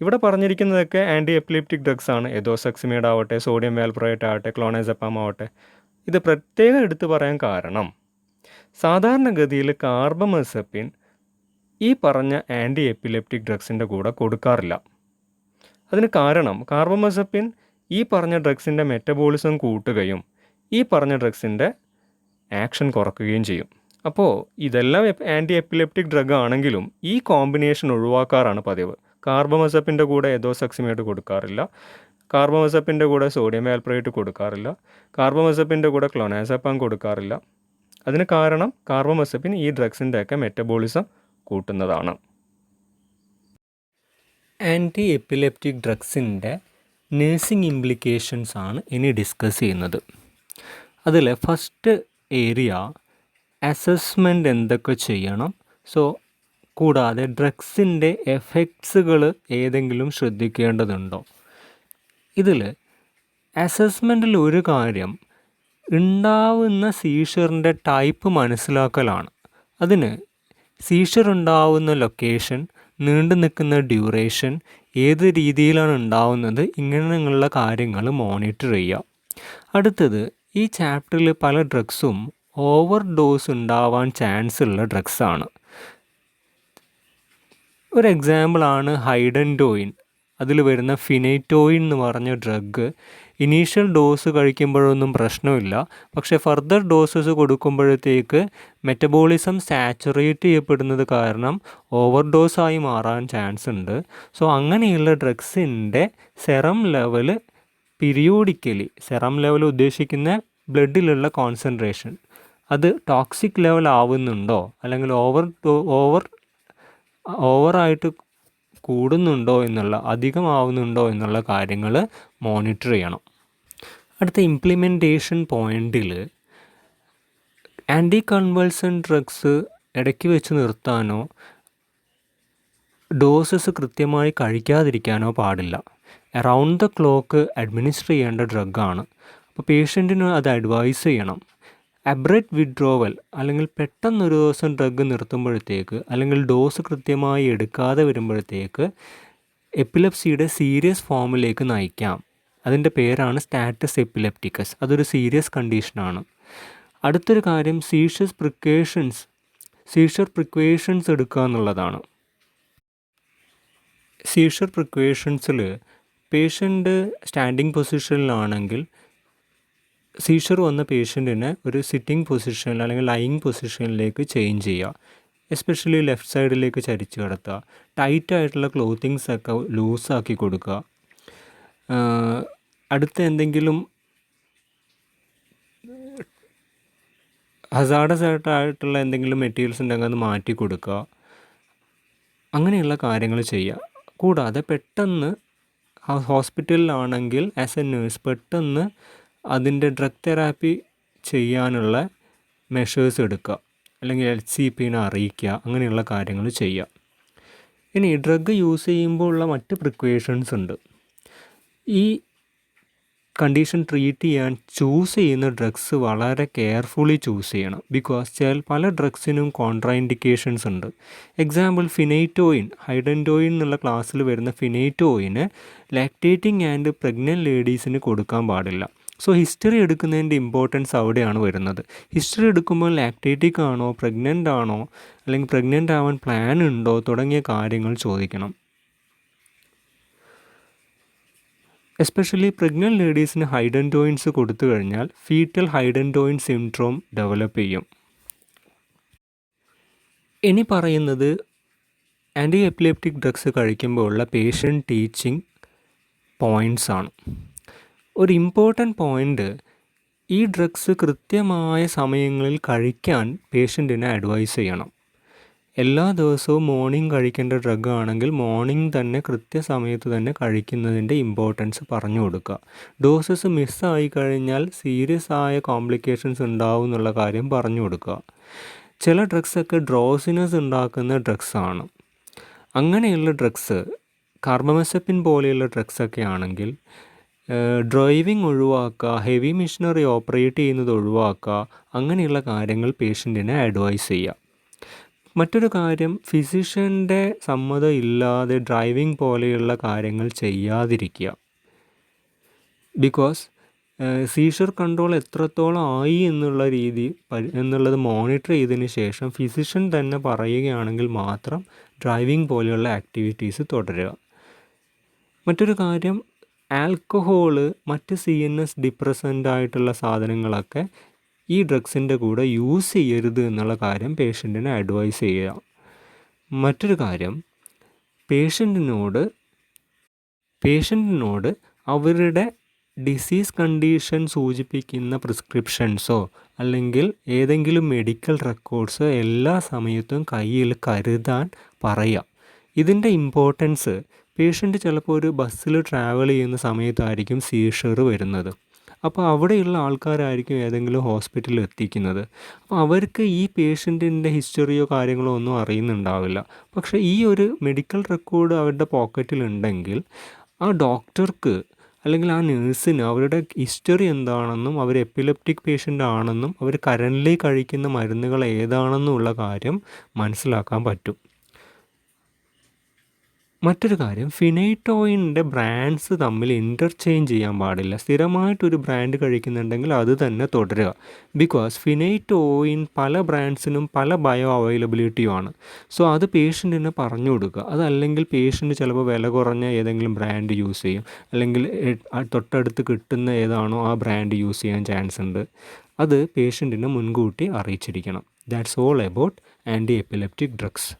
ഇവിടെ പറഞ്ഞിരിക്കുന്നതൊക്കെ ആൻറ്റി എപ്പിലെപ്റ്റിക് ഡ്രഗ്സ് ആണ്. എത്തോസക്സിമൈഡ് ആവട്ടെ, സോഡിയം വാൽപ്രയേറ്റ് ആവട്ടെ, ക്ലോണാസെപ്പാം ആവട്ടെ. ഇത് പ്രത്യേകം എടുത്തു പറയാൻ കാരണം സാധാരണഗതിയിൽ കാർബമസപ്പിൻ ഈ പറഞ്ഞ ആൻറ്റി എപ്പിലെപ്റ്റിക് ഡ്രഗ്സിൻ്റെ കൂടെ കൊടുക്കാറില്ല. അതിന് കാരണം കാർബമസപ്പിൻ ഈ പറഞ്ഞ ഡ്രഗ്സിൻ്റെ മെറ്റബോളിസം കൂട്ടുകയും ഈ പറഞ്ഞ ഡ്രഗ്സിൻ്റെ ആക്ഷൻ കുറയ്ക്കുകയും ചെയ്യും. അപ്പോൾ ഇതെല്ലാം ആൻറ്റി എപ്പിലെപ്റ്റിക് ഡ്രഗ് ആണെങ്കിലും ഈ കോമ്പിനേഷൻ ഒഴിവാക്കാറാണ് പതിവ്. കാർബമസപ്പിൻ്റെ കൂടെ എത്തോസക്സിമൈഡ് കൊടുക്കാറില്ല, കാർബമസപ്പിൻ്റെ കൂടെ സോഡിയം വാൽപ്രയേറ്റ് കൊടുക്കാറില്ല, കാർബമസപ്പിൻ്റെ കൂടെ ക്ലോണാസെപ്പാം കൊടുക്കാറില്ല. അതിന് കാരണം കാർബമസപ്പിൻ ഈ ഡ്രഗ്സിൻ്റെയൊക്കെ മെറ്റബോളിസം കൂട്ടുന്നതാണ്. ആൻറ്റി എപ്പിലെപ്റ്റിക് ഡ്രഗ്സിൻ്റെ നേഴ്സിംഗ് ഇംപ്ലിക്കേഷൻസ് ആണ് ഇനി ഡിസ്കസ് ചെയ്യുന്നത്. അതിൽ ഫസ്റ്റ് ഏരിയ അസസ്മെൻ്റ് എന്തൊക്കെ ചെയ്യണം. സോ കൂടാതെ ഡ്രഗ്സിൻ്റെ എഫക്ട്സുകൾ ഏതെങ്കിലും ശ്രദ്ധിക്കേണ്ടതുണ്ടോ. ഇതിൽ അസസ്മെൻറ്റിൽ ഒരു കാര്യം ഉണ്ടാവുന്ന സീഷറിൻ്റെ ടൈപ്പ് മനസ്സിലാക്കലാണ്. അതിന് സീഷർ ഉണ്ടാവുന്ന ലൊക്കേഷൻ, നീണ്ടു നിൽക്കുന്ന ഡ്യൂറേഷൻ, ഏത് രീതിയിലാണ് ഉണ്ടാവുന്നത്, ഇങ്ങനെയുള്ള കാര്യങ്ങൾ മോണിറ്റർ ചെയ്യുക. അടുത്തത്, ഈ ചാപ്റ്ററിൽ പല ഡ്രഗ്സും ഓവർ ഡോസ് ഉണ്ടാവാൻ ചാൻസ് ഉള്ള ഡ്രഗ്സാണ്. ഒരു എക്സാമ്പിളാണ് ഹൈഡൻറ്റോയിൻ. അതിൽ വരുന്ന ഫിനൈറ്റോയിൻ എന്ന് പറഞ്ഞ ഡ്രഗ് ഇനീഷ്യൽ ഡോസ് കഴിക്കുമ്പോഴൊന്നും പ്രശ്നമില്ല, പക്ഷേ ഫർദർ ഡോസസ് കൊടുക്കുമ്പോഴത്തേക്ക് മെറ്റബോളിസം സാച്ചുറേറ്റ് ചെയ്യപ്പെടുന്നത് കാരണം ഓവർ ഡോസായി മാറാൻ ചാൻസ് ഉണ്ട്. സോ അങ്ങനെയുള്ള ഡ്രഗ്സിൻ്റെ serum level periodically, serum level ഉദ്ദേശിക്കുന്ന ബ്ലഡിലുള്ള കോൺസെൻട്രേഷൻ, അത് ടോക്സിക് ലെവൽ ആവുന്നുണ്ടോ അല്ലെങ്കിൽ ഓവറായിട്ട് കൂടുന്നുണ്ടോ എന്നുള്ള, അധികമാവുന്നുണ്ടോ എന്നുള്ള കാര്യങ്ങൾ മോണിറ്റർ ചെയ്യണം. അടുത്ത ഇംപ്ലിമെൻറ്റേഷൻ പോയിൻറ്റിൽ ആൻറ്റി കൺവൾസൻ ഡ്രഗ്സ് ഇടയ്ക്ക് വെച്ച് നിർത്താനോ ഡോസസ് കൃത്യമായി കഴിക്കാതിരിക്കാനോ പാടില്ല. അറൗണ്ട് ദ ക്ലോക്ക് അഡ്മിനിസ്റ്റർ ചെയ്യേണ്ട ഡ്രഗാണ്. അപ്പോൾ പേഷ്യൻറ്റിന് അത് അഡ്വൈസ് ചെയ്യണം. അബ്രപ്റ്റ് വിഡ്രോവൽ അല്ലെങ്കിൽ പെട്ടെന്നൊരു ദിവസം ഡ്രഗ് നിർത്തുമ്പോഴത്തേക്ക് അല്ലെങ്കിൽ ഡോസ് കൃത്യമായി എടുക്കാതെ വരുമ്പോഴത്തേക്ക് എപ്പിലെപ്സിയുടെ സീരിയസ് ഫോമിലേക്ക് നയിക്കാം. അതിൻ്റെ പേരാണ് സ്റ്റാറ്റസ് എപ്പിലെപ്റ്റിക്കസ്. അതൊരു സീരിയസ് കണ്ടീഷനാണ്. അടുത്തൊരു കാര്യം സീഷർ പ്രിക്വേഷൻസ് എടുക്കുക എന്നുള്ളതാണ്. സീഷർ പ്രിക്വേഷൻസിൽ പേഷ്യൻ്റ് സ്റ്റാൻഡിങ് പൊസിഷനിലാണെങ്കിൽ സീഷർ വന്ന പേഷ്യൻറ്റിനെ ഒരു സിറ്റിംഗ് പൊസിഷനിൽ അല്ലെങ്കിൽ ലൈയിങ് പൊസിഷനിലേക്ക് ചേഞ്ച് ചെയ്യുക. എസ്പെഷ്യലി ലെഫ്റ്റ് സൈഡിലേക്ക് ചരിച്ച് കിടത്തുക. ടൈറ്റായിട്ടുള്ള ക്ലോത്തിങ്സ് ഒക്കെ ലൂസാക്കി കൊടുക്കുക. അടുത്ത എന്തെങ്കിലും ഹസാർഡസ് ആയിട്ടുള്ള എന്തെങ്കിലും മെറ്റീരിയൽസ് ഉണ്ടെങ്കിൽ അത് മാറ്റി കൊടുക്കുക. അങ്ങനെയുള്ള കാര്യങ്ങൾ ചെയ്യുക. കൂടാതെ പെട്ടെന്ന് ഹോസ്പിറ്റലിലാണെങ്കിൽ ആസ് എ നേഴ്സ് പെട്ടെന്ന് അതിൻ്റെ ഡ്രഗ് തെറാപ്പി ചെയ്യാനുള്ള മെഷേഴ്സ് എടുക്കുക, അല്ലെങ്കിൽ HCPനെ അറിയിക്കുക. അങ്ങനെയുള്ള കാര്യങ്ങൾ ചെയ്യുക. ഇനി ഡ്രഗ് യൂസ് ചെയ്യുമ്പോൾ ഉള്ള മറ്റ് പ്രിക്വേഷൻസ് ഉണ്ട്. ഈ കണ്ടീഷൻ ട്രീറ്റ് ചെയ്യാൻ ചൂസ് ചെയ്യുന്ന ഡ്രഗ്സ് വളരെ കെയർഫുള്ളി ചൂസ് ചെയ്യണം. ബിക്കോസ് പല ഡ്രഗ്സിനും കോൺട്രാ ഇൻഡിക്കേഷൻസ് ഉണ്ട്. എക്സാമ്പിൾ ഫിനൈറ്റോയിൻ, ഹൈഡൻറ്റോയിൻ എന്നുള്ള ക്ലാസ്സിൽ വരുന്ന ഫിനൈറ്റോയിന് ലാക്ടേറ്റിംഗ് ആൻഡ് പ്രഗ്നൻറ്റ് ലേഡീസിന് കൊടുക്കാൻ പാടില്ല. സോ ഹിസ്റ്ററി എടുക്കുന്നതിൻ്റെ ഇമ്പോർട്ടൻസ് അവിടെയാണ് വരുന്നത്. ഹിസ്റ്ററി എടുക്കുമ്പോൾ ലാക്ടേറ്റിക് ആണോ, പ്രഗ്നൻ്റ് ആണോ, അല്ലെങ്കിൽ പ്രഗ്നൻ്റ് ആവാൻ പ്ലാൻ ഉണ്ടോ തുടങ്ങിയ കാര്യങ്ങൾ ചോദിക്കണം. എസ്പെഷ്യലി പ്രഗ്നൻ്റ് ലേഡീസിന് ഹൈഡൻറ്റോയിൻസ് കൊടുത്തു കഴിഞ്ഞാൽ ഫീറ്റൽ ഹൈഡൻറ്റോയിൻ സിൻഡ്രോം ഡെവലപ്പ് ചെയ്യും. ഇനി പറയുന്നത് ആൻറ്റി എപ്പിലെപ്റ്റിക് ഡ്രഗ്സ് കഴിക്കുമ്പോൾ ഉള്ള പേഷ്യൻ്റ് ടീച്ചിങ് പോയിൻറ്റ്സ് ആണ്. ഒരു ഇമ്പോർട്ടൻ്റ് പോയിൻ്റ്, ഈ ഡ്രഗ്സ് കൃത്യമായ സമയങ്ങളിൽ കഴിക്കാൻ പേഷ്യൻറ്റിനെ അഡ്വൈസ് ചെയ്യണം. എല്ലാ ദിവസവും മോർണിംഗ് കഴിക്കേണ്ട ഡ്രഗ് ആണെങ്കിൽ മോർണിംഗ് തന്നെ കൃത്യസമയത്ത് തന്നെ കഴിക്കുന്നതിൻ്റെ ഇമ്പോർട്ടൻസ് പറഞ്ഞു കൊടുക്കുക. ഡോസസ് മിസ്സായി കഴിഞ്ഞാൽ സീരിയസ് ആയ കോംപ്ലിക്കേഷൻസ് ഉണ്ടാവും എന്നുള്ള കാര്യം പറഞ്ഞു കൊടുക്കുക. ചില ഡ്രഗ്സൊക്കെ ഡ്രോസിനസ് ഉണ്ടാക്കുന്ന ഡ്രഗ്സാണ്. അങ്ങനെയുള്ള ഡ്രഗ്സ്, കാർബമസെപ്പിൻ പോലെയുള്ള ഡ്രഗ്സൊക്കെ ആണെങ്കിൽ ഡ്രൈവിംഗ് ഒഴിവാക്കുക, ഹെവി മെഷീനറി ഓപ്പറേറ്റ് ചെയ്യുന്നത് ഒഴിവാക്കുക. അങ്ങനെയുള്ള കാര്യങ്ങൾ പേഷ്യൻറ്റിനെ അഡ്വൈസ് ചെയ്യുക. മറ്റൊരു കാര്യം, ഫിസിഷ്യൻ്റെ സമ്മതം ഇല്ലാതെ ഡ്രൈവിംഗ് പോലെയുള്ള കാര്യങ്ങൾ ചെയ്യാതിരിക്കുക. ബിക്കോസ് സീഷർ കൺട്രോൾ എത്രത്തോളം ആയി എന്നുള്ളത് മോണിറ്റർ ചെയ്തതിന് ശേഷം ഫിസിഷ്യൻ തന്നെ പറയുകയാണെങ്കിൽ മാത്രം ഡ്രൈവിംഗ് പോലെയുള്ള ആക്ടിവിറ്റീസ് തുടരുക. മറ്റൊരു കാര്യം, ആൽക്കഹോള്, മറ്റ് CNS ഡിപ്രസൻ്റ് ആയിട്ടുള്ള സാധനങ്ങളൊക്കെ ഈ ഡ്രഗ്സിൻ്റെ കൂടെ യൂസ് ചെയ്യരുത് എന്നുള്ള കാര്യം പേഷ്യൻറ്റിനെ അഡ്വൈസ് ചെയ്യുക. മറ്റൊരു കാര്യം, പേഷ്യൻറ്റിനോട് അവരുടെ ഡിസീസ് കണ്ടീഷൻ സൂചിപ്പിക്കുന്ന പ്രിസ്ക്രിപ്ഷൻസോ അല്ലെങ്കിൽ ഏതെങ്കിലും മെഡിക്കൽ റെക്കോർഡ്സോ എല്ലാ സമയത്തും കയ്യിൽ കരുതാൻ പറയുക. ഇതിൻ്റെ ഇമ്പോർട്ടൻസ് പേഷ്യൻ്റ് ചിലപ്പോൾ ഒരു ബസ്സിൽ ട്രാവൽ ചെയ്യുന്ന സമയത്തായിരിക്കും സീഷർ വരുന്നത്. അപ്പോൾ അവിടെയുള്ള ആൾക്കാരായിരിക്കും ഏതെങ്കിലും ഹോസ്പിറ്റലിൽ എത്തിക്കുന്നത്. അപ്പോൾ അവർക്ക് ഈ പേഷ്യൻറ്റിൻ്റെ ഹിസ്റ്ററിയോ കാര്യങ്ങളോ ഒന്നും അറിയുന്നുണ്ടാവില്ല. പക്ഷേ ഈ ഒരു മെഡിക്കൽ റെക്കോർഡ് അവരുടെ പോക്കറ്റിലുണ്ടെങ്കിൽ ആ ഡോക്ടർക്ക് അല്ലെങ്കിൽ ആ നേഴ്സിന് അവരുടെ ഹിസ്റ്ററി എന്താണെന്നും അവർ എപ്പിലെപ്റ്റിക് പേഷ്യൻ്റ് ആണെന്നും അവർ കറൻ്റ്ലി കഴിക്കുന്ന മരുന്നുകൾ ഏതാണെന്നുമുള്ള കാര്യം മനസ്സിലാക്കാൻ പറ്റും. മറ്റൊരു കാര്യം, ഫിനൈറ്റോയിൻ്റെ ബ്രാൻഡ്സ് തമ്മിൽ ഇൻ്റർചേഞ്ച് ചെയ്യാൻ പാടില്ല. സ്ഥിരമായിട്ടൊരു ബ്രാൻഡ് കഴിക്കുന്നുണ്ടെങ്കിൽ അത് തന്നെ തുടരുക. ബിക്കോസ് ഫിനൈറ്റോയിൻ പല ബ്രാൻഡ്സിനും പല ബയോ അവൈലബിലിറ്റിയുമാണ്. സോ അത് പേഷ്യൻറ്റിന് പറഞ്ഞു കൊടുക്കുക. അതല്ലെങ്കിൽ പേഷ്യൻറ്റ് ചിലപ്പോൾ വില കുറഞ്ഞ ഏതെങ്കിലും ബ്രാൻഡ് യൂസ് ചെയ്യും, അല്ലെങ്കിൽ തൊട്ടടുത്ത് കിട്ടുന്ന ഏതാണോ ആ ബ്രാൻഡ് യൂസ് ചെയ്യാൻ ചാൻസ് ഉണ്ട്. അത് പേഷ്യൻറ്റിനെ മുൻകൂട്ടി അറിയിച്ചിരിക്കണം. That's all about anti epileptic drugs.